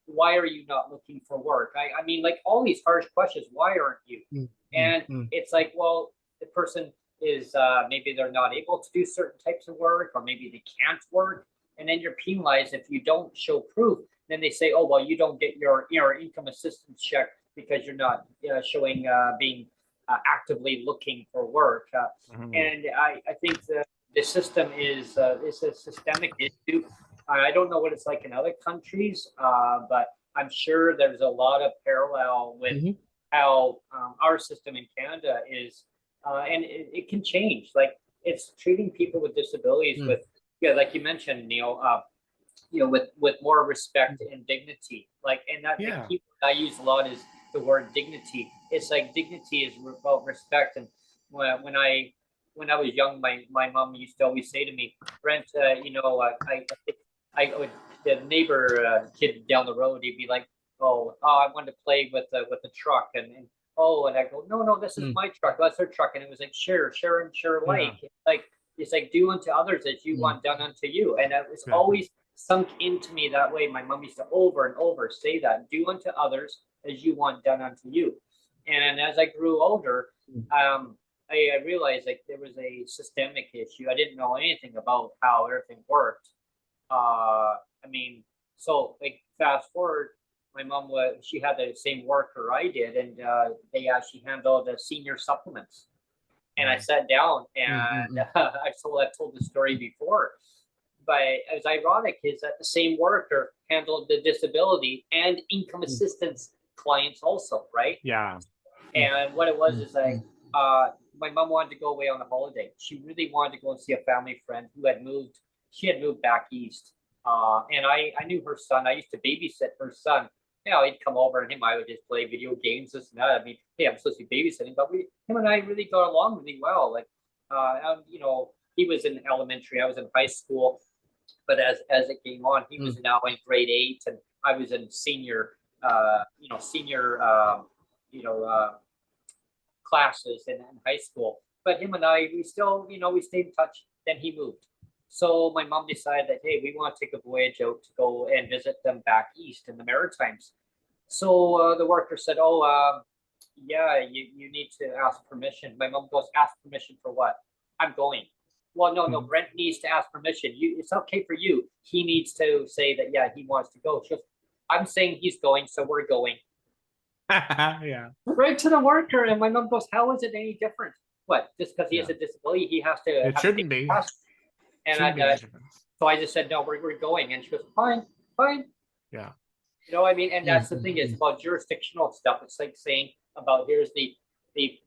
why are you not looking for work? I mean, like, all these harsh questions. Why aren't you? And it's like, well, the person is maybe they're not able to do certain types of work, or maybe they can't work, and then you're penalized if you don't show proof. Then they say, oh, well, you don't get your income assistance check because you're not showing being actively looking for work. And I think the system is a systemic issue. I don't know what it's like in other countries, but I'm sure there's a lot of parallel with how our system in Canada is, and it can change. Like, it's treating people with disabilities with, like you mentioned, Neil, with more respect and dignity. Like, and that the key word I use a lot is the word dignity. It's like dignity is about respect. And when I was young, my mom used to always say to me, Brent, I would the neighbor kid down the road, he'd be like, oh, I wanted to play with the truck, and I go, no, this is my truck, that's her truck, and it was like share alike. It's like do unto others as you want done unto you, and it was always sunk into me that way. My mom used to over and over say that, do unto others as you want done unto you. And as I grew older, I realized like there was a systemic issue. I didn't know anything about how everything worked. I mean, so like fast forward, my mom she had the same worker I did, and they actually handled the senior supplements. And I sat down, and I've told the story before, but it was ironic is that the same worker handled the disability and income assistance clients also, right? Yeah. And what it was is like, my mom wanted to go away on a holiday. She really wanted to go and see a family friend who had moved. She had moved back east, and I knew her son. I used to babysit her son. You know, he'd come over, and I would just play video games, this and that. I mean, hey, I'm supposed to be babysitting, but him and I really got along really well. Like, you know, he was in elementary, I was in high school, but as it came on, he was now in grade 8, and I was in senior classes in high school. But him and I, we still, we stayed in touch. Then he moved. So my mom decided that, hey, we want to take a voyage out to go and visit them back east in the Maritimes. So the worker said, oh, yeah, you need to ask permission. My mom goes, ask permission for what? I'm going. Well, no, Brent needs to ask permission. It's okay for you. He needs to say that, yeah, he wants to go. She goes, I'm saying he's going, so we're going. Yeah. Right to the worker. And my mom goes, how is it any different? What, just because he has a disability, he has to. It shouldn't be. And so I just said, no, we're going. And she goes, fine. Yeah. You know what I mean? And that's the thing, it's about jurisdictional stuff. It's like saying about here's the pink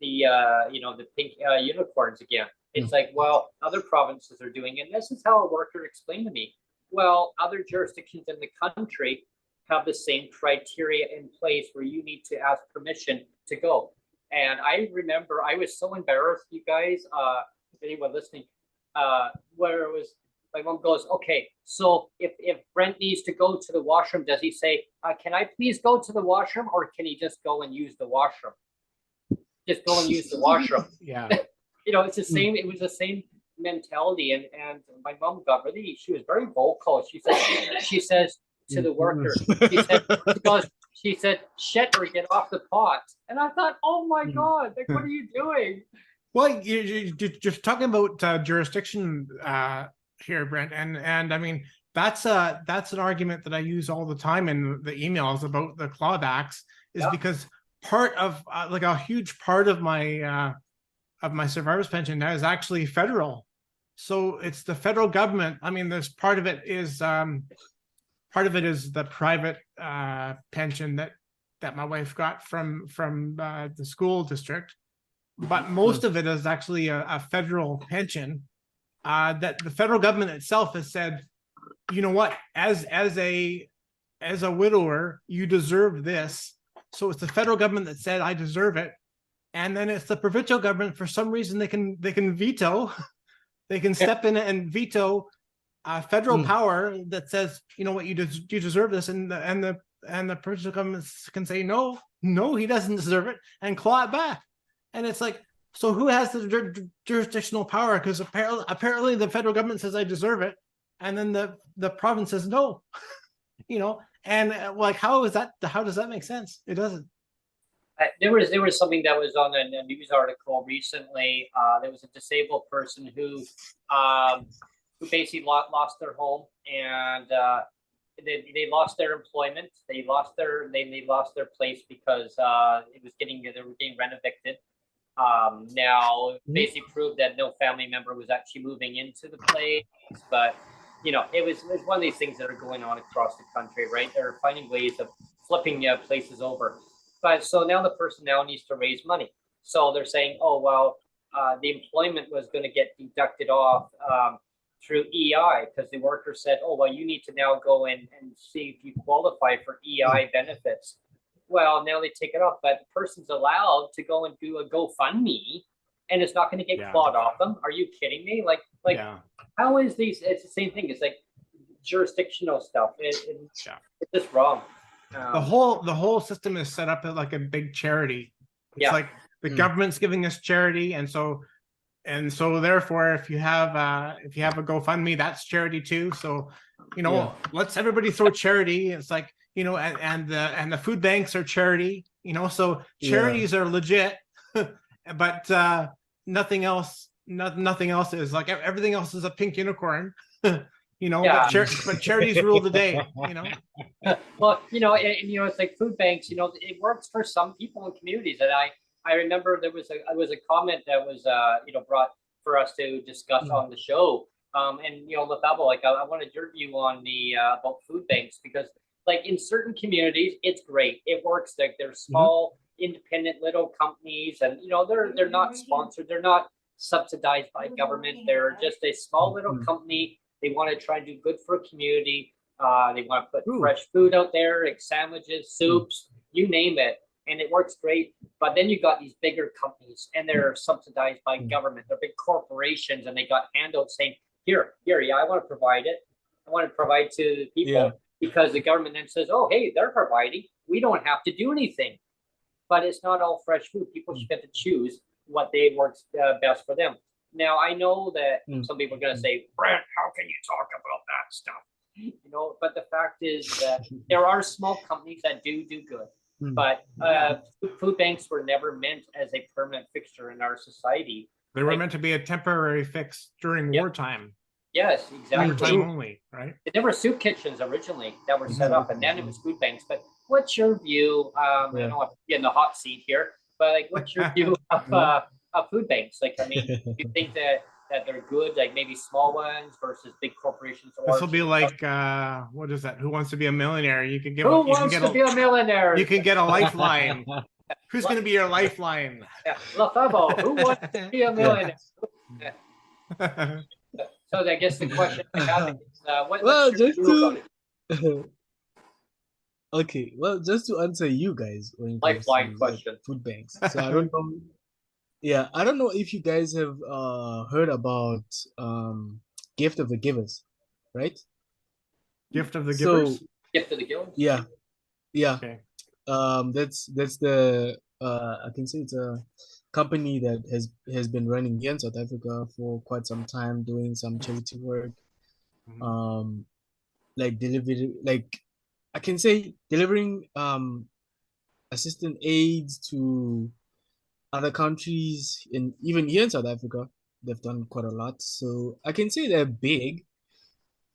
unicorns again. It's like, well, other provinces are doing it. And this is how a worker explained to me. Well, other jurisdictions in the country have the same criteria in place where you need to ask permission to go. And I remember I was so embarrassed, you guys, if anyone listening, where it was, my mom goes, okay, so if Brent needs to go to the washroom, does he say, can I please go to the washroom, or can he just go and use the washroom? Just go and use the washroom. Yeah. It's the same, it was the same mentality. And my mom she was very vocal. She says to the worker, she said, shit, or get off the pot. And I thought, oh my God, like, what are you doing? Well, you're just talking about jurisdiction here, Brent, and I mean that's an argument that I use all the time in the emails about the clawbacks, is because part of like a huge part of my survivor's pension now is actually federal, so it's the federal government. I mean, there's part of it is the private pension that my wife got from the school district. But most of it is actually a federal pension that the federal government itself has said, you know what, as a widower, you deserve this. So it's the federal government that said, I deserve it. And then it's the provincial government, for some reason, they can veto, they can step in and veto federal power that says, you know what, you deserve this. And the provincial government can say, no, he doesn't deserve it, and claw it back. And it's like, so who has the jurisdictional power? Because apparently the federal government says I deserve it, and then the province says no. And like, how does that make sense? It doesn't. There was something that was on a news article recently. There was a disabled person who basically lost their home, and they lost their employment. They lost their place because they were getting rent-evicted. Now basically proved that no family member was actually moving into the place, but it was one of these things that are going on across the country, right? They're finding ways of flipping places over. But so now the person now needs to raise money. So they're saying, oh, well, the employment was going to get deducted off through EI, because the worker said, oh, well, you need to now go in and see if you qualify for EI benefits. Well, now they take it off, but the person's allowed to go and do a GoFundMe, and it's not going to get clawed off them. Are you kidding me? Like, how is these? It's the same thing. It's like jurisdictional stuff. Yeah. It's just wrong. The whole system is set up as like a big charity. It's like the government's giving us charity, and so therefore, if you have a GoFundMe, that's charity too. So, let's everybody throw charity. It's like, and the food banks are charity. So charities are legit, but nothing else. Nothing else is like, everything else is a pink unicorn. But charities rule the day. Well, it's like food banks. It works for some people in communities, and I remember there was a comment that was brought for us to discuss on the show. And Lethabo, like I wanted your view on the about food banks, because like in certain communities it's great, it works. Like they're small, independent little companies, and they're not sponsored, they're not subsidized by government. They're just a small little company. They want to try and do good for a community. They want to put fresh food out there, like sandwiches, soups, you name it. And it works great. But then you got these bigger companies, and they're subsidized by government. They're big corporations, and they got handouts saying, here, yeah, I want to provide it. I want to provide to the people, because the government then says, oh, hey, they're providing. We don't have to do anything. But it's not all fresh food. People should get to choose what they works best for them. Now, I know that some people are going to say, Brent, how can you talk about that stuff? But the fact is that there are small companies that do good. But food banks were never meant as a permanent fixture in our society. They were meant to be a temporary fix during wartime. Yes, exactly. Wartime only, right? There were soup kitchens originally that were set up, and then it was food banks. But what's your view? I don't want to get in the hot seat here, but like, what's your view of food banks? Like, I mean, do you think that they're good, like maybe small ones versus big corporations? This will be like, what is that? Who Wants to Be a Millionaire? You can give. Who wants to be a millionaire? You can get a lifeline. Who's going to be your lifeline? Lethabo, who wants to be a millionaire? So I guess the question I have is, okay, well, just to answer you guys when it comes lifeline to, question. food banks. So I don't know. Yeah, I don't know if you guys have heard about Gift of the Givers, right? Gift of the Givers? Gift of the Givers? Yeah. Okay. That's the I can say it's a company that has been running here in South Africa for quite some time, doing some charity work. Like delivery, like I can say delivering assistant aids to other countries, and even here in South Africa, they've done quite a lot. So I can say they're big.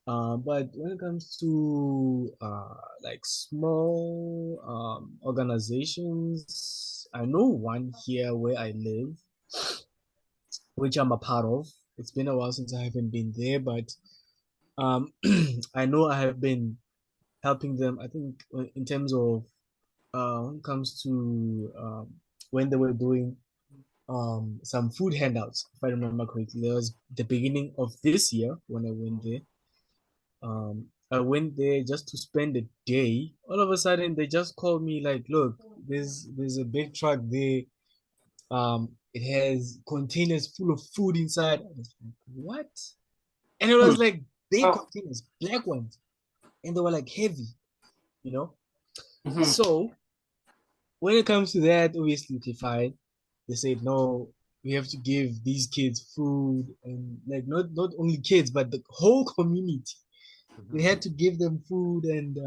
But when it comes to like small organizations, I know one here where I live, which I'm a part of. It's been a while since I haven't been there, but I know I have been helping them. I think in terms of when it comes to when they were doing some food handouts, if I remember correctly. That was the beginning of this year when I went there. I went there just to spend a day. All of a sudden, they just called me like, "Look, there's a big truck there. It has containers full of food inside." I was like, "What?" And it was like big containers, black ones, and they were like heavy, you know. So when it comes to that, obviously, okay, fine. They said no, we have to give these kids food, and like not only kids, but the whole community. We had to give them food, and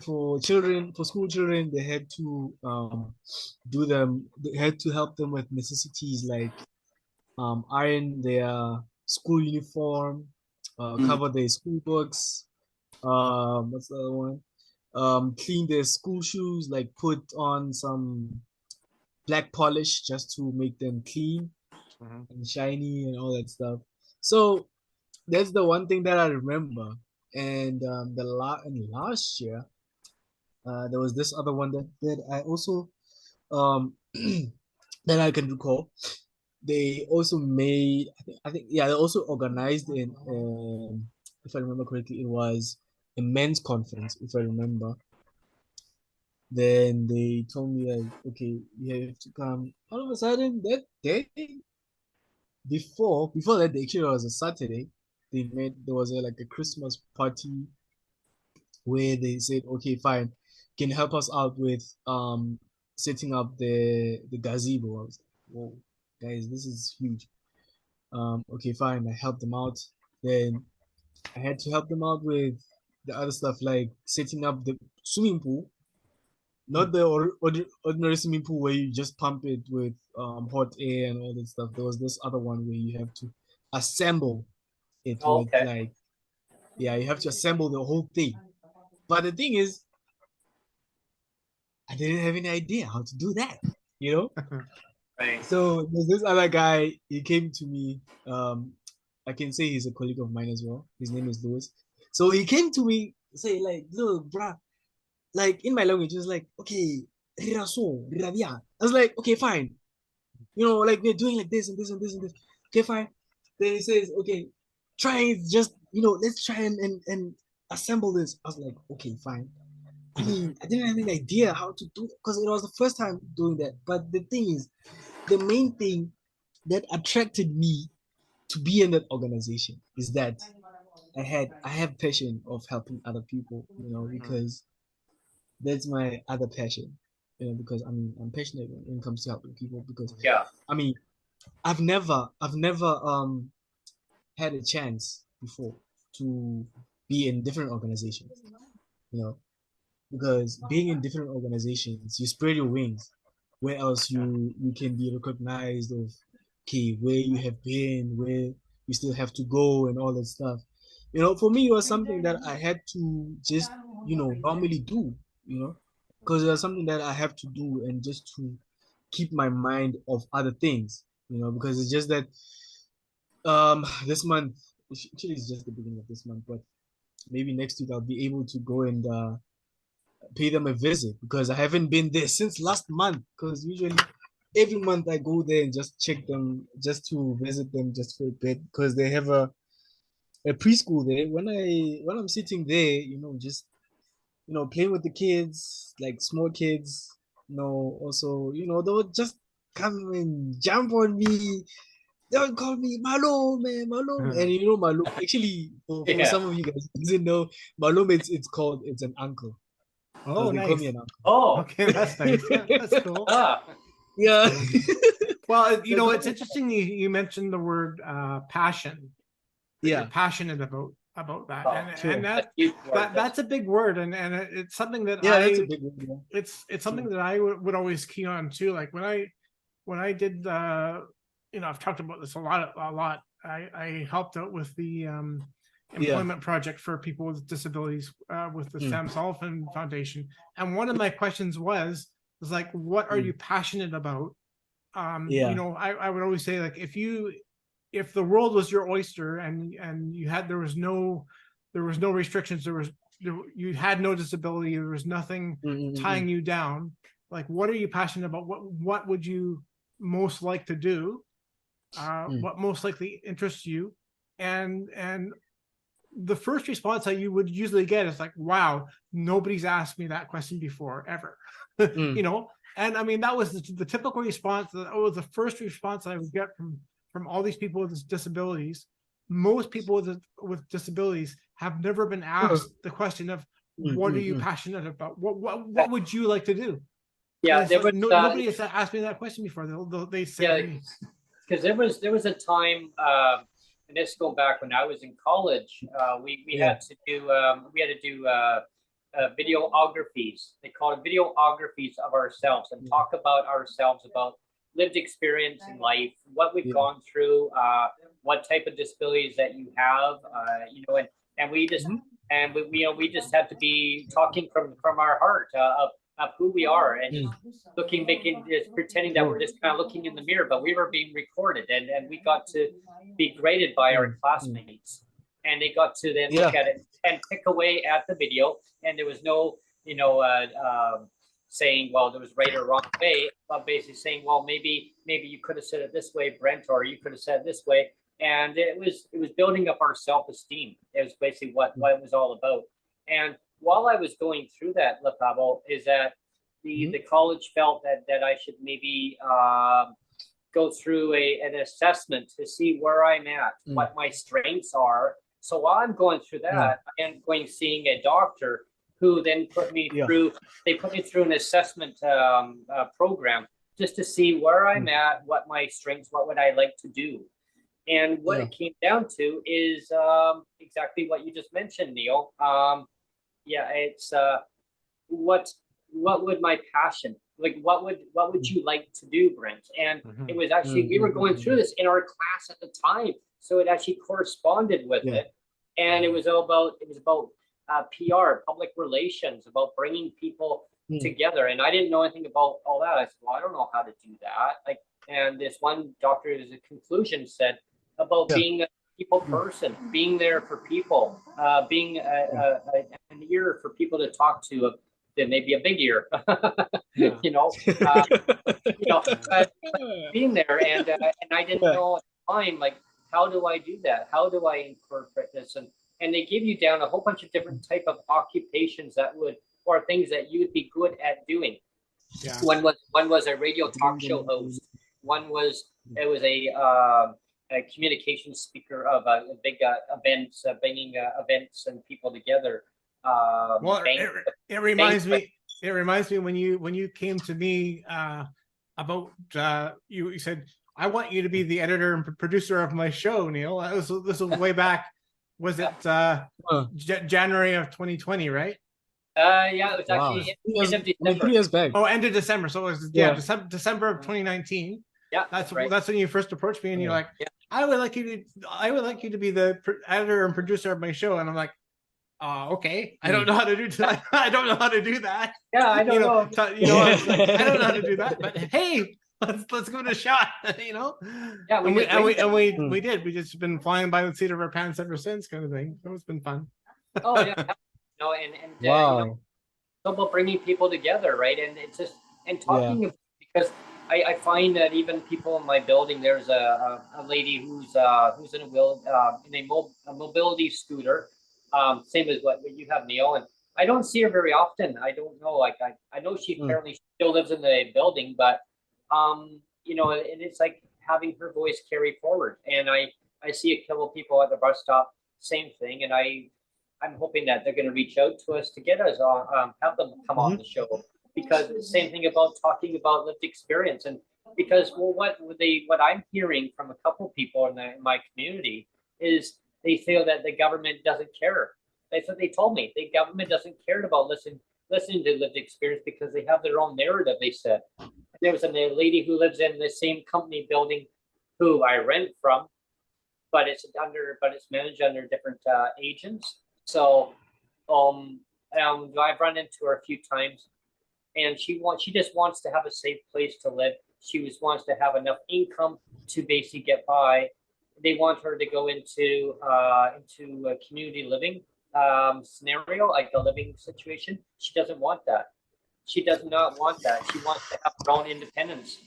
for children, for school children, they had to do them. They had to help them with necessities like iron their school uniform, cover their school books. What's the other one? Clean their school shoes, like put on some black polish just to make them clean and shiny and all that stuff. So that's the one thing that I remember. And last year, there was this other one that I also that I can recall. They also made, I think yeah, they also organized in if I remember correctly, it was a men's conference, if I remember. Then they told me like, okay, you have to come. All of a sudden that day, before that, actually it was a Saturday. there was like a Christmas party where they said, okay, fine, can you help us out with setting up the gazebo? I was like, whoa, guys, this is huge. Okay, fine, I helped them out. Then I had to help them out with the other stuff like setting up the swimming pool, not the ordinary swimming pool where you just pump it with hot air and all that stuff. There was this other one where you have to assemble it Oh, with okay. like, yeah, you have to assemble the whole thing. But the thing is, I didn't have any idea how to do that, you know? Right. So there's this other guy, he came to me. I can say he's a colleague of mine as well. His name is Lewis. So he came to me, say, like, look, bruh, like in my language, it was like, okay, riraso, rirabia. I was like, okay, fine. You know, like we're doing like this and this and this and this. Okay, fine. Then he says, okay, try and just, let's try and assemble this. I was like, okay, fine. I mean, I didn't have any idea how to do it because it was the first time doing that. But the thing is, the main thing that attracted me to be in that organization is that I have passion of helping other people, because that's my other passion. Because I mean I'm passionate when it comes to helping people because Yeah. I mean I've never had a chance before to be in different organizations, you know, because being in different organizations, you spread your wings. Where else you can be recognized of, okay, where you have been, where you still have to go, and all that stuff. For me, it was something that I had to just normally do. Because it was something that I have to do, and just to keep my mind off other things. Because it's just that this month, actually it's just the beginning of this month, but maybe next week I'll be able to go and pay them a visit because I haven't been there since last month. Because usually every month I go there and just check them, just to visit them, just for a bit, because they have a preschool there. When I'm sitting there, just playing with the kids, like small kids, also they would just come and jump on me. They would call me Malome, Malome, and Malome. Actually, for Yeah. some of you guys who doesn't know, Malome, it's an uncle. So Oh, they call me nice. an uncle. Oh. Okay, that's nice. Yeah, that's cool. Ah. Yeah. Well, They call it's me- interesting you mentioned the word passion. That you're yeah. passionate about that, Oh, and Sure. that huge word. that's a big word, and it's something that Yeah, that's a big one. Yeah. it's something that I would always key on too. Like when I did I've talked about this a lot. I helped out with the employment project for people with disabilities with the Sam Sullivan Foundation, and one of my questions was like, what are you passionate about? Yeah. I would always say, like, if the world was your oyster and you had there was no restrictions, you had no disability, there was nothing tying you down, like, what are you passionate about? What would you most like to do? What most likely interests you? And the first response that you would usually get is like, wow, nobody's asked me that question before, ever. And I mean, that was the typical response. That was the first response I would get from all these people with disabilities. Most people with disabilities have never been asked the question of, what are you passionate about? What would you like to do? Yeah, there like, was nobody has asked me that question before. They say to me, because there was a time, and this going back when I was in college, we had to do videographies. They call it videographies of ourselves, and talk about ourselves, about lived experience in life, what we've gone through, what type of disabilities that you have, and we just and we just had to be talking from our heart of who we are, and just pretending that we're just kind of looking in the mirror, but we were being recorded, and we got to be graded by our classmates, and they got to then look at it and pick away at the video, and there was no saying, well, there was right or wrong way, but basically saying, well, maybe you could have said it this way, Brent, or you could have said it this way. And it was building up our self-esteem. It was basically what it was all about. And while I was going through that, Lethabo, is that the college felt that I should maybe go through an assessment to see where I'm at, what my strengths are. So while I'm going through that, I am going seeing a doctor who then put me through. They put me through an assessment program just to see where I'm at, what my strengths, what would I like to do. And what it came down to is exactly what you just mentioned, Neil. It's what would my passion, like what would you like to do, Brent? And it was actually, we were going through this in our class at the time, so it actually corresponded with it. And it was about PR, public relations, about bringing people together. And I didn't know anything about all that. I said, well, I don't know how to do that. Like, and this one doctor, as a conclusion, said about being a people person, being there for people, being an ear for people to talk to. Then maybe a big ear, being there, and I didn't know at the time, like, how do I do that? How do I incorporate this? And they give you down a whole bunch of different type of occupations that would, or things that you would be good at doing. Yeah. One was a radio talk show host. One was a communication speaker of a big events, bringing events and people together. Well, it reminds me. It reminds me when you came to me about you said, I want you to be the editor and producer of my show, Neil. This was way back. Was it January of 2020, right? Yeah, it was actually end of December. 3 years back. Oh, end of December. So it was December of 2019. Yeah, that's when you first approached me, and you're like, I would like you to be the editor and producer of my show, and I'm like, okay, I don't know how to do that. I don't know how to do that. Yeah, I don't know. I was like, I don't know how to do that. But hey, let's give it a shot. Yeah, we did. We just been flying by the seat of our pants ever since, kind of thing. So it's been fun. Oh yeah, wow. So about bringing people together, right? And it's just talking about, because I find that even people in my building, there's a lady who's in a mobility scooter. Same as what you have, Neil, and I don't see her very often. I don't know, like I know she apparently still lives in the building, but and it's like having her voice carry forward. And I see a couple of people at the bus stop, same thing, and I'm hoping that they're going to reach out to us to get us on, have them come on the show, because the same thing about talking about lived experience. And because what I'm hearing from a couple of people in my community is, they feel that the government doesn't care. That's what they told me. The government doesn't care about listening to lived experience because they have their own narrative, they said. There was a lady who lives in the same company building who I rent from, but it's managed under different agents. So I've run into her a few times, and she just wants to have a safe place to live. She wants to have enough income to basically get by. They want her to go into a community living scenario, like a living situation. She doesn't want that. She does not want that. She wants to have her own independence.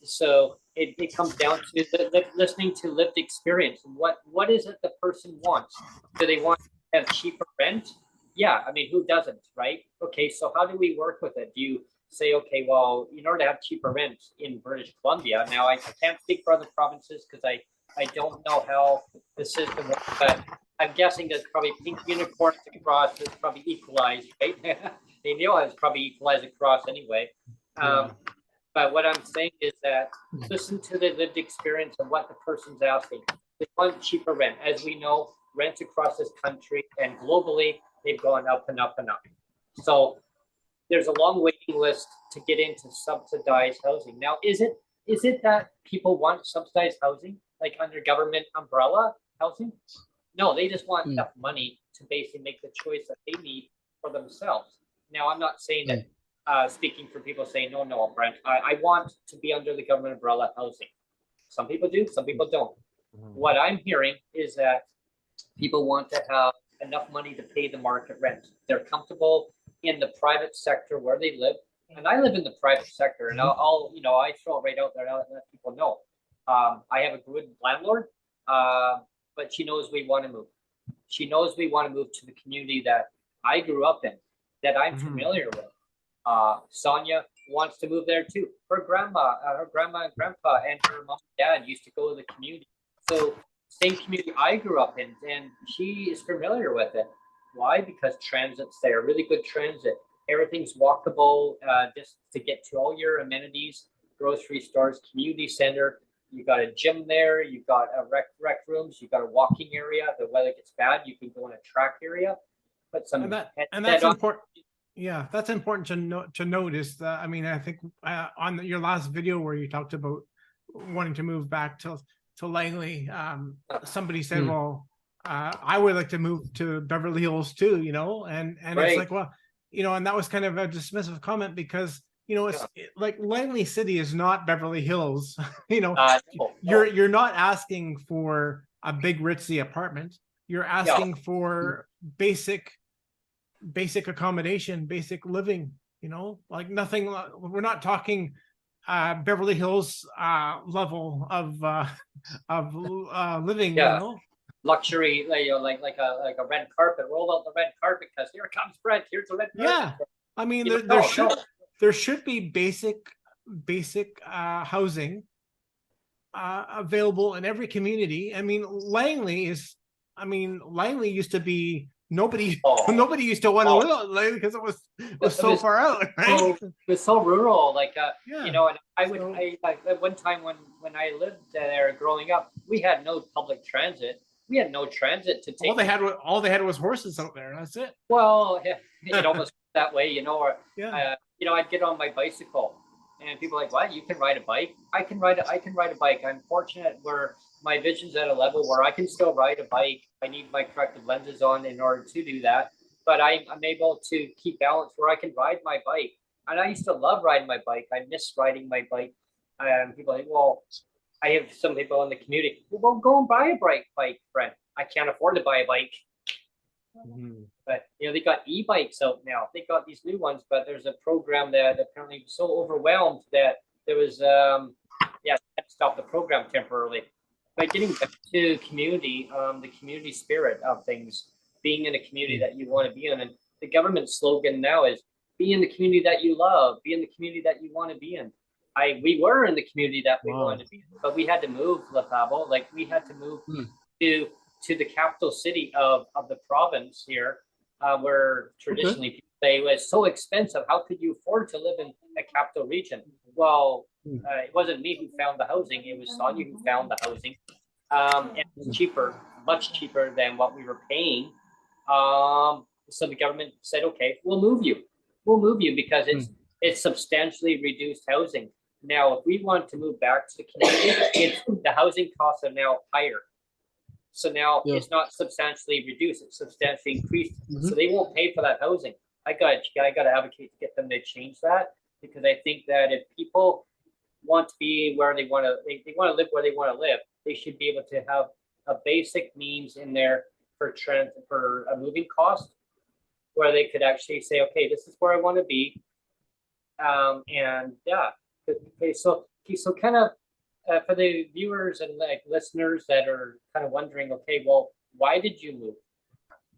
So it comes down to listening to lived experience. What is it the person wants? Do they want to have cheaper rent? Yeah, I mean, who doesn't, right? Okay, so how do we work with it? Do you say, okay, well, in order to have cheaper rent in British Columbia, now I can't speak for other provinces because I don't know how the system works, but I'm guessing there's probably pink unicorns across, it's probably equalized, right? They know it's probably equalized across anyway. But what I'm saying is that listen to the lived experience of what the person's asking. They want cheaper rent. As we know, rents across this country and globally, they've gone up and up and up. So there's a long waiting list to get into subsidized housing. Now, is it that people want subsidized housing, like under government umbrella housing? No, they just want enough money to basically make the choice that they need for themselves. Now, I'm not saying that, speaking for people saying, no, Brent, I want to be under the government umbrella housing. Some people do, some people don't. What I'm hearing is that people want to have enough money to pay the market rent. They're comfortable in the private sector where they live. And I live in the private sector, and I'll I throw it right out there and let people know. I have a good landlord, but she knows we want to move. She knows we want to move to the community that I grew up in, that I'm familiar with. Sonia, wants to move there too. Her grandma and grandpa and her mom and dad used to go to the community. So same community I grew up in, and she is familiar with it. Why? Because transit's there, really good transit. Everything's walkable, just to get to all your amenities, grocery stores, community center. You got a gym there. You've got a rec rooms. You've got a walking area. The weather gets bad, you can go in a track area. Put some and that's important. Yeah, that's important to notice. That I mean, I think on your last video where you talked about wanting to move back to Langley, somebody said, "Well, I would like to move to Beverly Hills too," you know, and Right. It's like, well, you know, and that was kind of a dismissive comment because you know it's like Langley City is not Beverly Hills. You know, you're not asking for a big ritzy apartment. You're asking for basic accommodation, basic living, you know, like nothing. We're not talking Beverly Hills level of living, you know, luxury, you know, like a red carpet. Roll out the red carpet because here comes Brent. Here's the red carpet. Yeah, I mean, there should be basic housing available in every community. I mean, Langley used to be nobody used to want to live on Langley because it was so far out, right? It was so rural, like you know. And I at one time when I lived there growing up, we had no public transit. We had no transit to take. All they had was horses out there. That's it. Well, it almost that way, you know. Or you know, I'd get on my bicycle, and people are like, "What? You can ride a bike?" I can ride a bike. I'm fortunate where my vision's at a level where I can still ride a bike. I need my corrective lenses on in order to do that, but I'm able to keep balance where I can ride my bike. And I used to love riding my bike. I miss riding my bike. People are like, well, I have some people in the community. Well, go and buy a bike, Brent. I can't afford to buy a bike. But you know, they got e-bikes out now. They got these new ones, but there's a program that apparently was so overwhelmed that there was stop the program temporarily. But getting back to community, the community spirit of things, being in a community that you want to be in, and the government slogan now is "Be in the community that you love, be in the community that you want to be in." We were in the community that we wanted to be in, but we had to move, Lethabo. Like we had to move to the capital city of the province here, where traditionally people say it was so expensive. How could you afford to live in a capital region? Well, it wasn't me who found the housing. It was Sonia who found the housing. And it was cheaper, much cheaper than what we were paying. So the government said, okay, we'll move you. We'll move you because it's substantially reduced housing. Now, if we want to move back to the community, the housing costs are now higher. So now it's not substantially reduced, it's substantially increased. So they won't pay for that housing. I got to advocate to get them to change that, because I think that if people want to be where they want to, they want to live where they want to live, they should be able to have a basic means in there for a moving cost, where they could actually say, okay, this is where I want to be. Okay, so kind of for the viewers and like listeners that are kind of wondering, okay, well, why did you move?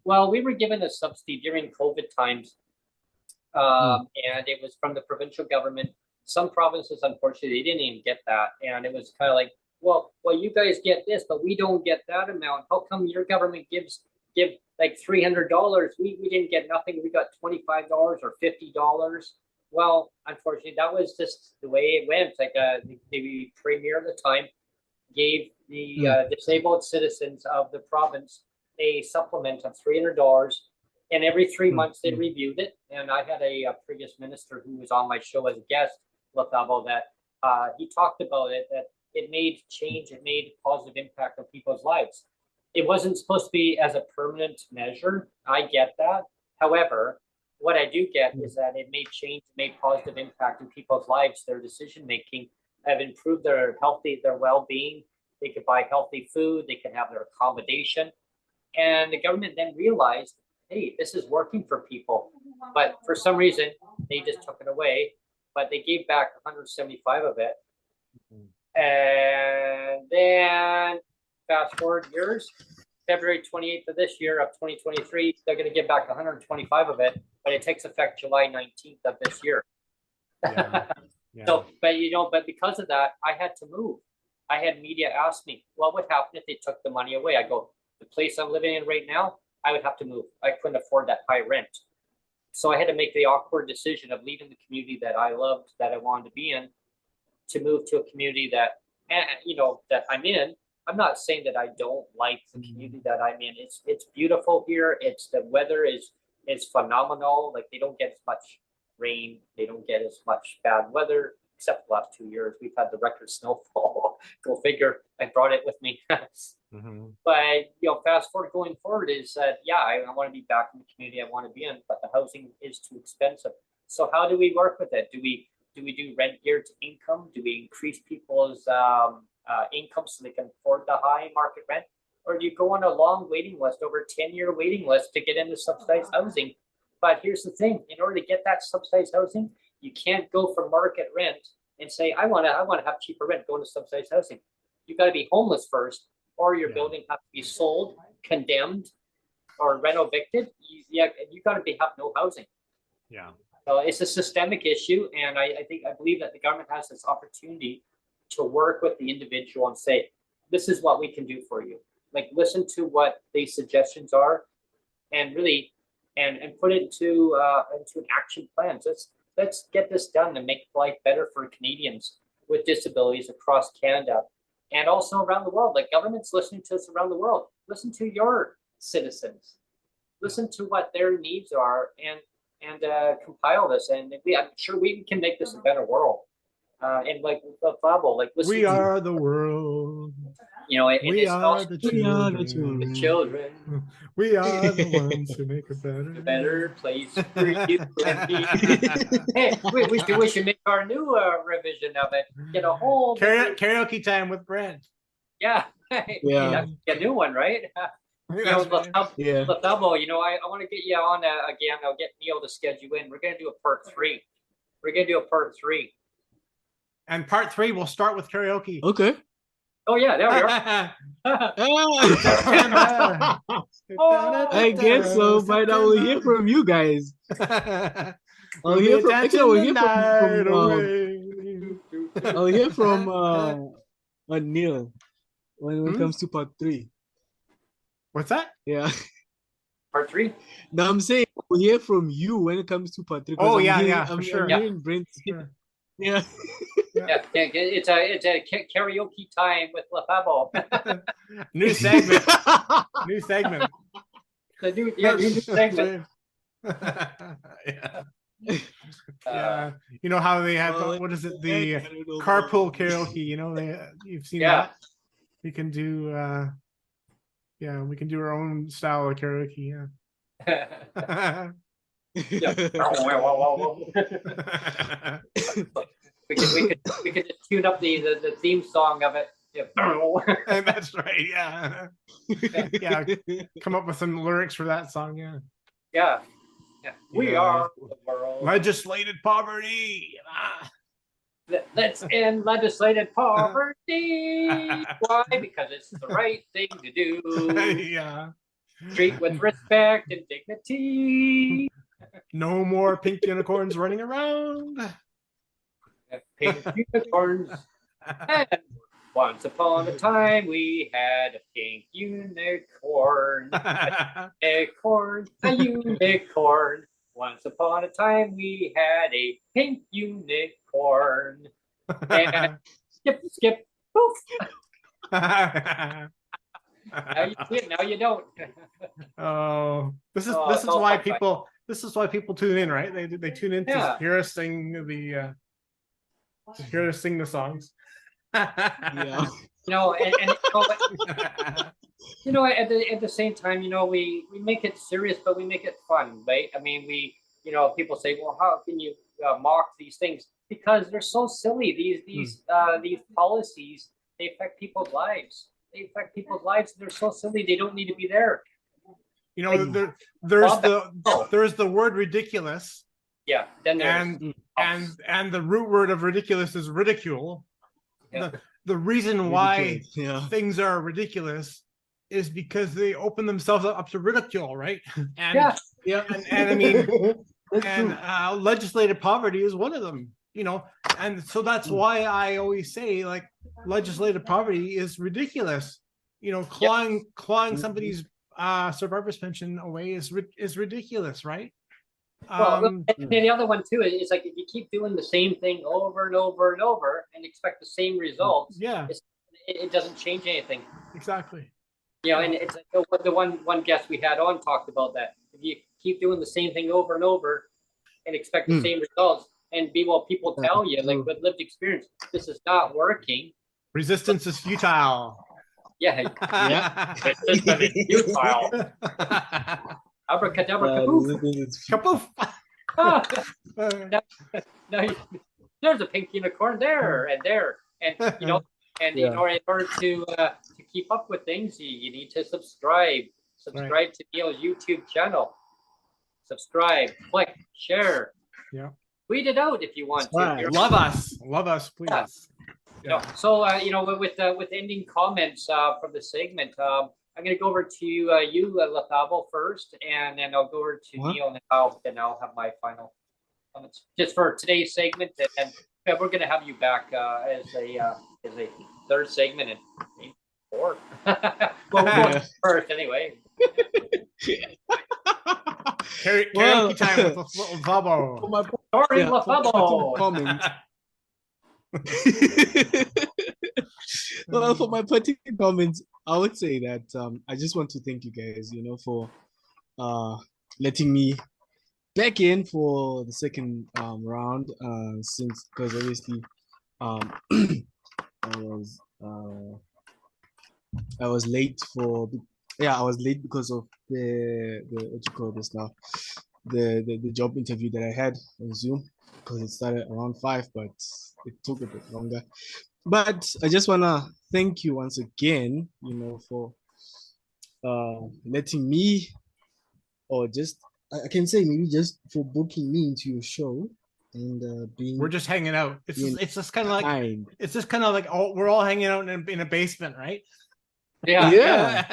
Well, we were given a subsidy during COVID times, and it was from the provincial government. Some provinces, unfortunately, they didn't even get that, and it was kind of like, well, you guys get this, but we don't get that amount. How come your government give like $300? We didn't get nothing. We got $25 or $50. Well, unfortunately, that was just the way it went. Like the premier at the time gave the disabled citizens of the province a supplement of $300, and every 3 months they reviewed it. And I had a previous minister who was on my show as a guest, Lethabo, that he talked about it, that it made change, it made positive impact on people's lives. It wasn't supposed to be as a permanent measure. I get that. However, what I do get is that it made change, made positive impact in people's lives. Their decision making have improved their well-being. They could buy healthy food. They could have their accommodation. And the government then realized, hey, this is working for people. But for some reason, they just took it away. But they gave back 175 of it. And then fast forward years, February 28th of this year of 2023, they're going to give back 125 of it, but it takes effect July 19th of this year. Yeah. Yeah. So, but because of that, I had to move. I had media ask me, well, what would happen if they took the money away? I go, the place I'm living in right now, I would have to move. I couldn't afford that high rent. So I had to make the awkward decision of leaving the community that I loved, that I wanted to be in, to move to a community that, that I'm in. I'm not saying that I don't like the community that I'm in. It's beautiful here. The weather is phenomenal. Like, they don't get as much rain. They don't get as much bad weather, except the last 2 years. We've had the record snowfall. Go figure. I brought it with me. But fast forward going forward is that I want to be back in the community I want to be in, but the housing is too expensive. So how do we work with it? Do we do rent geared to income? Do we increase people's income so they can afford the high market rent? Or do you go on a long waiting list, over a 10-year waiting list to get into subsidized housing? But here's the thing, in order to get that subsidized housing, you can't go for market rent and say, I want to have cheaper rent, go into subsidized housing. You've got to be homeless first, or your building has to be sold, condemned, or rent evicted. You got to have no housing. Yeah. So it's a systemic issue, and I believe that the government has this opportunity to work with the individual and say, this is what we can do for you. Like, listen to what these suggestions are, and really, and put it into an action plan. So let's get this done and make life better for Canadians with disabilities across Canada and also around the world. Like, government's listening to us around the world. Listen to your citizens. Listen to what their needs are, and compile this, and I'm sure we can make this a better world. And like Lethabo, like, we are the world. We are the children. We are the ones who make a better place for you and me. Hey, we should make our new revision of it. Get a whole karaoke time with Brent. Yeah. Get a new one, right? Lethabo, I want to get you on again. I'll get Neil to schedule in. We're gonna do a part 3. And part 3 will start with karaoke. Okay. Oh yeah, there we are. I guess so, but I will hear from you guys. I'll hear from Neil when it comes to part 3. What's that? Yeah. Part 3? No, I'm saying we'll hear from you when it comes to part 3. Oh, I'm sure. hearing Brent. Sure. Yeah. It's a karaoke time with Lethabo. New segment. The new segment. Yeah. You know how they have what is it, the carpool karaoke, you've seen that? We can do we can do our own style of karaoke. We could just tune up the theme song of it. That's right. Yeah. Come up with some lyrics for that song. Yeah. We are the world. Legislated poverty. Let's end legislated poverty. Why? Because it's the right thing to do. Yeah. Treat with respect and dignity. No more pink unicorns running around. Pink unicorns. And once upon a time, we had a pink unicorn. A unicorn. Once upon a time, we had a pink unicorn. And skip, poof. Now you see it, now you don't. Oh, this is why people tune in, right? They tune in to hear us sing the songs. Yeah. At the same time, we make it serious, but we make it fun, right? I mean, people say, well, how can you mock these things? Because they're so silly. These policies, they affect people's lives. They're so silly. They don't need to be there. There's the word ridiculous. Yeah. Then and the root word of ridiculous is ridicule. Yeah. The reason why things are ridiculous is because they open themselves up to ridicule, right? And I mean, and legislated poverty is one of them. and so that's why I always say like legislative poverty is ridiculous. Clawing somebody's survivor's pension away is ridiculous, right? Well, and the other one too is like if you keep doing the same thing over and over and over and expect the same results, it doesn't change anything. Exactly. And it's like the one guest we had on talked about that. If you keep doing the same thing over and over and expect the same results, and people tell you like with lived experience, this is not working. Resistance is futile. Yeah. Resistance is futile. Abracadabra, kaboof. No, there's a pink unicorn there and there, and in order to keep up with things, you need to subscribe to Neil's YouTube channel. Subscribe, click, share, tweet it out if you want to. Love us, please. So with ending comments from the segment, I'm going to go over to you, Lethabo, first, and then I'll go over to Neil, and then I'll have my final comments just for today's segment, and we're going to have you back as a third segment and maybe fourth. Well, we're going first anyway. Karaoke time with Lethabo. Sorry, Lethabo. Well, for my particular comments, I would say that I just want to thank you guys, for letting me back in for the second round, since because obviously I was late because of the what you call this now, the job interview that I had on Zoom, because it started around 5, but it took a bit longer. But I just wanna thank you once again, for letting me, or just I can say maybe just for booking me into your show and being. We're just hanging out. It's just kind of like we're all hanging out in a basement, right? Yeah.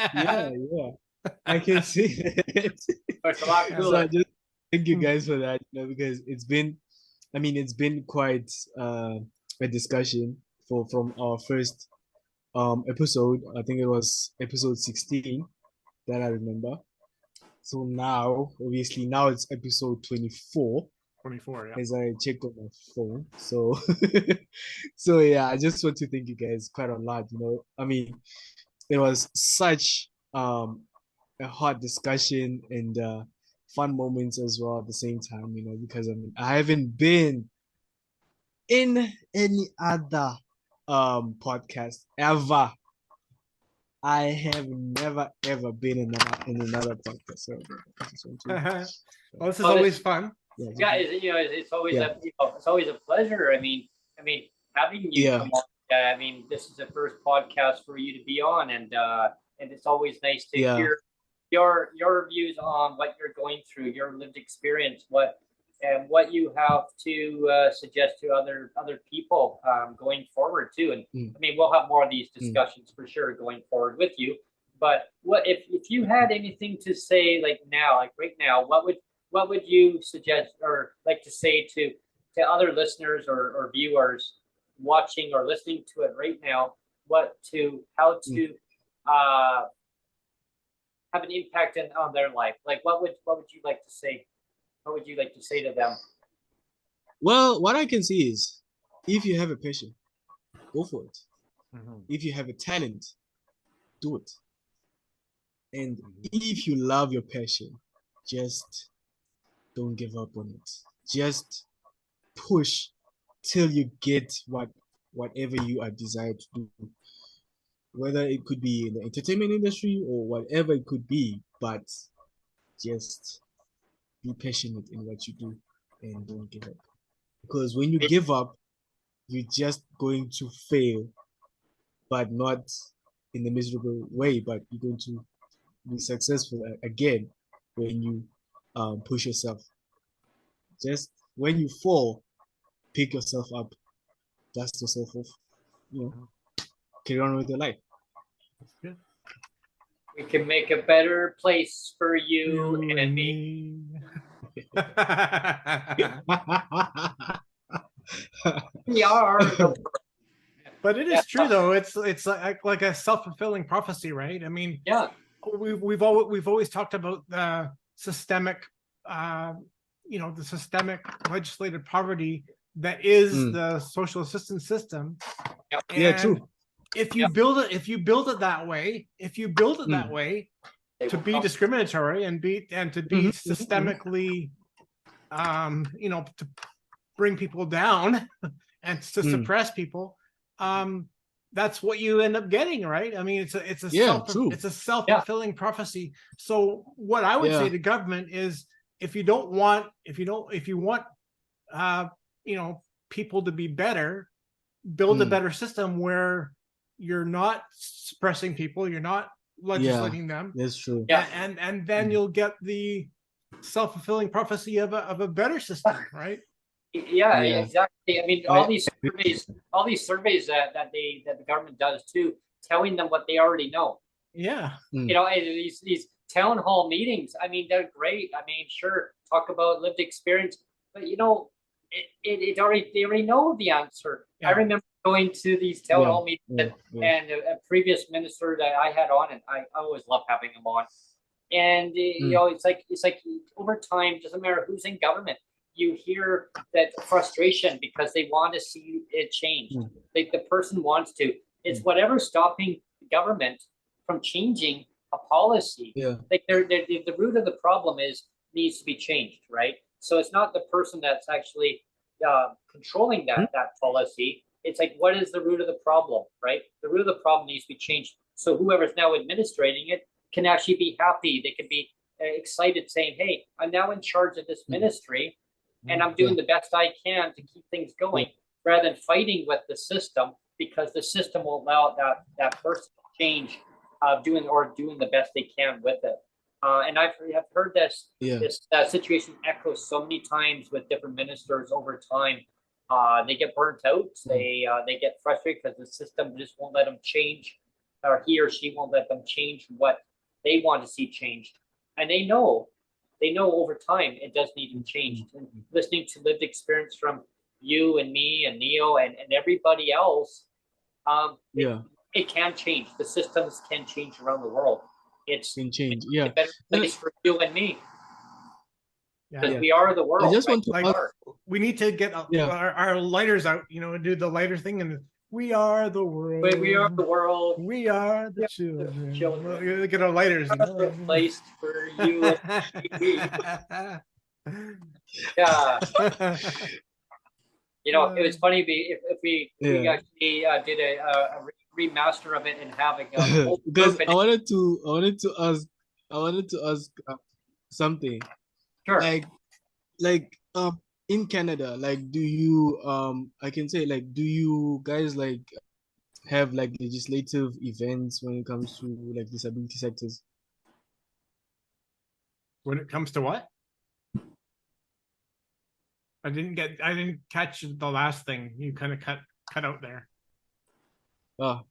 I can see it. It's a lot cooler. So I just thank you guys for that, because it's been quite a discussion from our first episode. I think it was episode 16 that I remember. So now, obviously, it's episode 24. 24, yeah. As I checked on my phone. So, so yeah, I just want to thank you guys quite a lot. It was such a hot discussion and fun moments as well at the same time. Because I haven't been in any other podcast ever. I have never ever been in another podcast. So, well, this is always fun. Yeah, it's always it's always a pleasure. I mean, having you come on. This is the first podcast for you to be on, and it's always nice to hear your views on what you're going through, your lived experience, what you have to suggest to other people going forward too. And we'll have more of these discussions for sure going forward with you. But what if you had anything to say right now, what would you suggest or like to say to other listeners or viewers watching or listening to it right now? How to have an impact on their life? Like what would you like to say? What would you like to say to them? Well, what I can see is, if you have a passion, go for it. If you have a talent, do it. And if you love your passion, just don't give up on it. Just push till you get whatever you are desired to do. Whether it could be in the entertainment industry or whatever it could be, but just be passionate in what you do and don't give up. Because when you give up, you're just going to fail, but not in a miserable way, but you're going to be successful again when you push yourself. Just when you fall, pick yourself up, dust yourself off, carry on with your life. We can make a better place for you and me. We are the But it Yeah. is true though. It's like a self-fulfilling prophecy, right? I mean, Yeah. we've always talked about the systemic, the systemic legislated poverty that is the social assistance system. Yep. And Yeah, true. if you build it that way, They to will be come. discriminatory and to be systemically, to bring people down and to suppress people, that's what you end up getting, right? I mean, it's a self-fulfilling prophecy. So what I would say to government is, if you want people to be better, build a better system where you're not suppressing people, you're not legislating them. That's true. Yeah. And then you'll get the self-fulfilling prophecy of a better system, right? Yeah, Yeah. exactly. I mean, all these surveys that the government does too, telling them what they already know. Yeah. And these town hall meetings, I mean, they're great. I mean, sure, talk about lived experience, but they already know the answer. Yeah. I remember going to these town hall meetings, and a previous minister that I had on, and I always love having him on. And it's like over time, doesn't matter who's in government, you hear that frustration because they want to see it change. Like the person wants to. It's whatever's stopping the government from changing a policy. Yeah. Like the root of the problem needs to be changed, right? So it's not the person that's actually controlling that policy. It's like, what is the root of the problem, right? The root of the problem needs to be changed. So whoever's now administrating it can actually be happy. They can be excited, saying, "Hey, I'm now in charge of this ministry, and I'm doing the best I can to keep things going," rather than fighting with the system, because the system will allow that person to change, doing the best they can with it. And I've heard this situation echo so many times with different ministers over time. They get burnt out. They get frustrated because the system just won't let them change, or he or she won't let them change what they want to see changed. And they know over time it does need to be changed. And listening to lived experience from you and me and Neo and everybody else, it can change. The systems can change around the world. It's a better place for you and me. Because we are the world. I just want to we need to get our lighters out, do the lighter thing, and we are the world. We are the world. We are the children. We'll get our lighters. Place for you and me. Yeah. It was funny if we actually did a remaster of it and having because I wanted to ask something. Sure. Like in Canada, like do you I can say, like, do you guys like have like legislative events when it comes to like disability sectors? When it comes to what? I didn't catch the last thing. You kind of cut out there. No,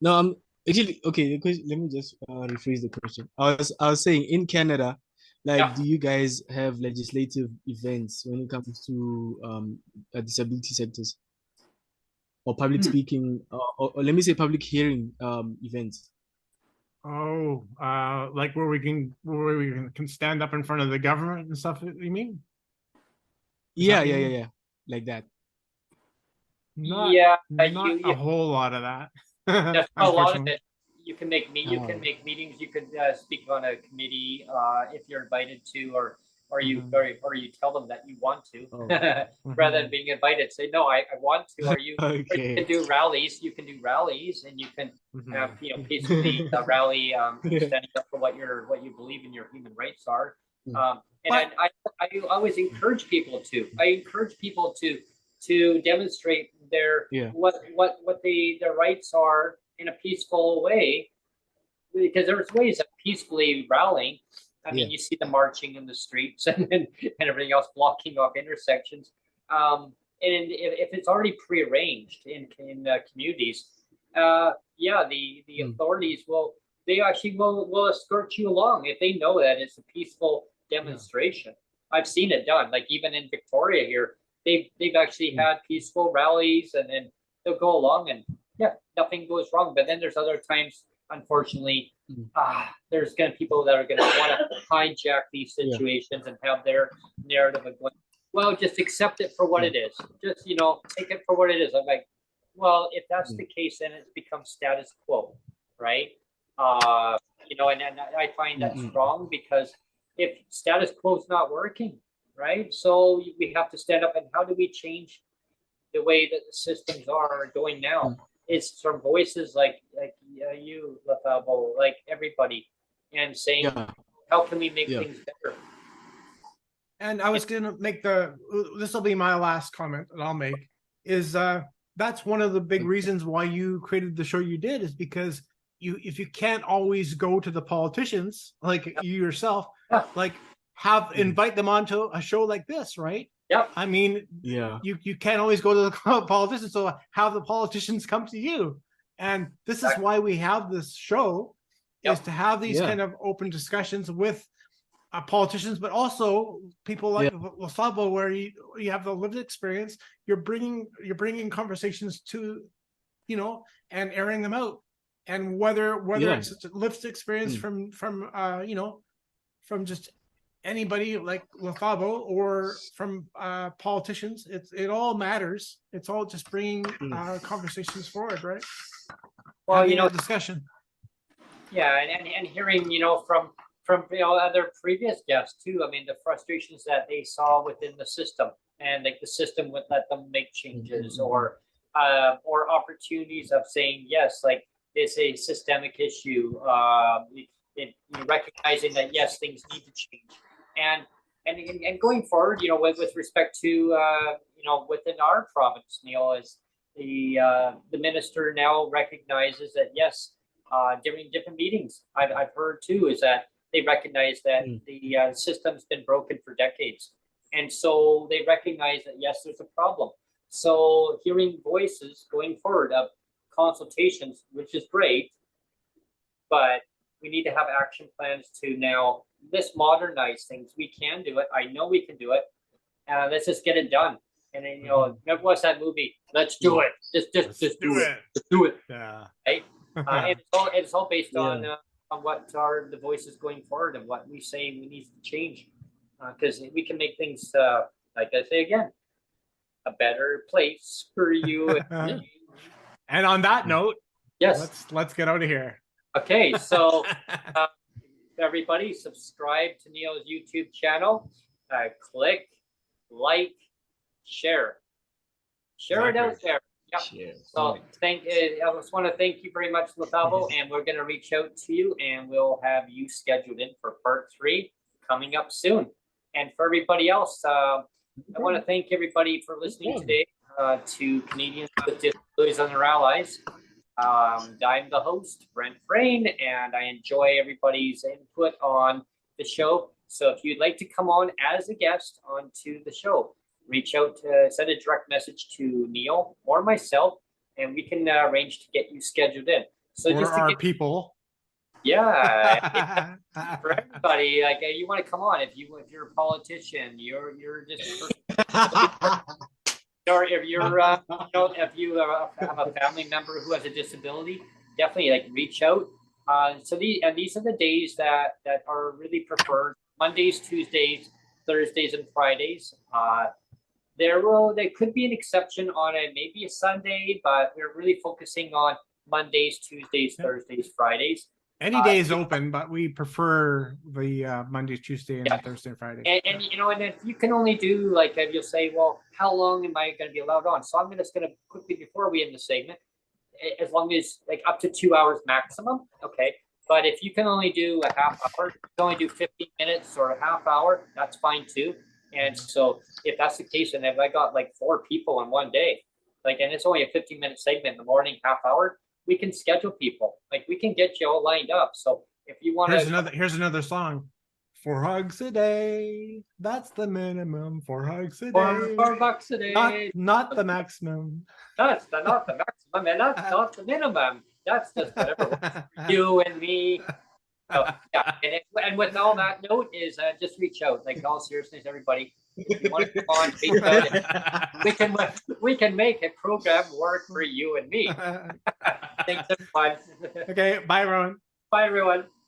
I'm actually okay. Let me just rephrase the question. I was saying, in Canada, like, do you guys have legislative events when it comes to disability sectors, or public speaking, or let me say public hearing events? Oh, like where we can stand up in front of the government and stuff, you mean? Yeah, like that. Not a whole lot of that. That's a lot of it. You can make meetings. You could speak on a committee if you're invited to, or you tell them that you want to, rather than being invited. Say, no, I want to. Or you can do rallies. You can do rallies, and you can peacefully rally, standing up for what you believe in your human rights are. And I always encourage people to. I encourage people to demonstrate their what their rights are in a peaceful way, because there's ways of peacefully rallying. I mean, you see the marching in the streets and everything else blocking off intersections. And if it's already prearranged in communities, the authorities will escort you along if they know that it's a peaceful demonstration. I've seen it done, like even in Victoria here. they've actually had peaceful rallies, and then they'll go along, and yeah, nothing goes wrong. But then there's other times, unfortunately, there's gonna people that are gonna want to hijack these situations and have their narrative of going, well, just accept it for what it is. Just, take it for what it is. I'm like, well, if that's the case, then it becomes status quo, right? And I find that strong, because if status quo is not working, right? So we have to stand up, and how do we change the way that the systems are going now? It's from voices like you, Lethabo, like everybody, and saying, how can we make things better? And I was going to make this will be my last comment that I'll make, is that's one of the big reasons why you created the show you did, is because if you can't always go to the politicians, like you yourself, like invite them onto a show like this, right? Yep. I mean, you can't always go to the politicians, so have the politicians come to you. And this is why we have this show, is to have these kind of open discussions with politicians, but also people like Lethabo, where you have the lived experience. You're bringing conversations to, and airing them out. And whether it's a lived experience from just anybody like Lethabo, or from politicians, it all matters. It's all just bringing conversations forward, right? Well, having a discussion. Yeah, and hearing, from other previous guests too. I mean, the frustrations that they saw within the system, and like the system would let them make changes, or opportunities of saying yes, like it's a systemic issue. Recognizing that yes, things need to change, and going forward, with respect to within our province, Neil, is the minister now recognizes that yes, during different meetings, I've heard too, is that they recognize that the system's been broken for decades, and so they recognize that yes, there's a problem. So hearing voices going forward of consultations, which is great, but we need to have action plans to now let's modernize things. We can do it. I know we can do it. Let's just get it done. And then, remember what's that movie? Let's do it. Just do it. Just do it. Yeah. Right. It's all based on what are the voices going forward, and what we say we need to change, because we can make things, like I say again, a better place for you. And on that note, yes, let's get out of here. Okay, so everybody, subscribe to Neil's YouTube channel. Click, like, share it out there. Yep. So I just want to thank you very much, Lethabo, and we're going to reach out to you, and we'll have you scheduled in for part 3 coming up soon. And for everybody else, I want to thank everybody for listening today to Canadians with Disabilities and their Allies. I'm the host, Brent Frain, and I enjoy everybody's input on the show. So if you'd like to come on as a guest onto the show, reach out to send a direct message to Neil or myself, and we can arrange to get you scheduled in. So or just to our get, people. Yeah, for everybody, like you want to come on. If you're a politician, you're just or if you're if you have a family member who has a disability, definitely like reach out. So these are the days that are really preferred: Mondays, Tuesdays, Thursdays, and Fridays. There could be an exception on maybe a Sunday, but we're really focusing on Mondays, Tuesdays, Thursdays, Fridays. Any day is open, but we prefer the Monday, Tuesday, and Thursday, and Friday. And if you can only do, like, you'll say, well, how long am I going to be allowed on? So I'm just going to quickly, before we end the segment, as long as like up to 2 hours maximum, okay. But if you can only do a half hour, you can only do 15 minutes or a half hour, that's fine too. And so if that's the case, and if I got like 4 people in one day, like, and it's only a 15-minute segment in the morning, half hour, we can schedule people. Like, we can get you all lined up. So if you want to, here's another song. 4 hugs a day. That's the minimum. 4 hugs a day. $4 a day. Not the maximum. Not the maximum, and that's not the minimum. That's just whatever. You and me. So, yeah, and with all that note is just reach out. Like all seriousness, everybody. If you want to come on, reach out. We can make a program work for you and me. Thanks, everyone. Okay, bye, everyone. Bye, everyone.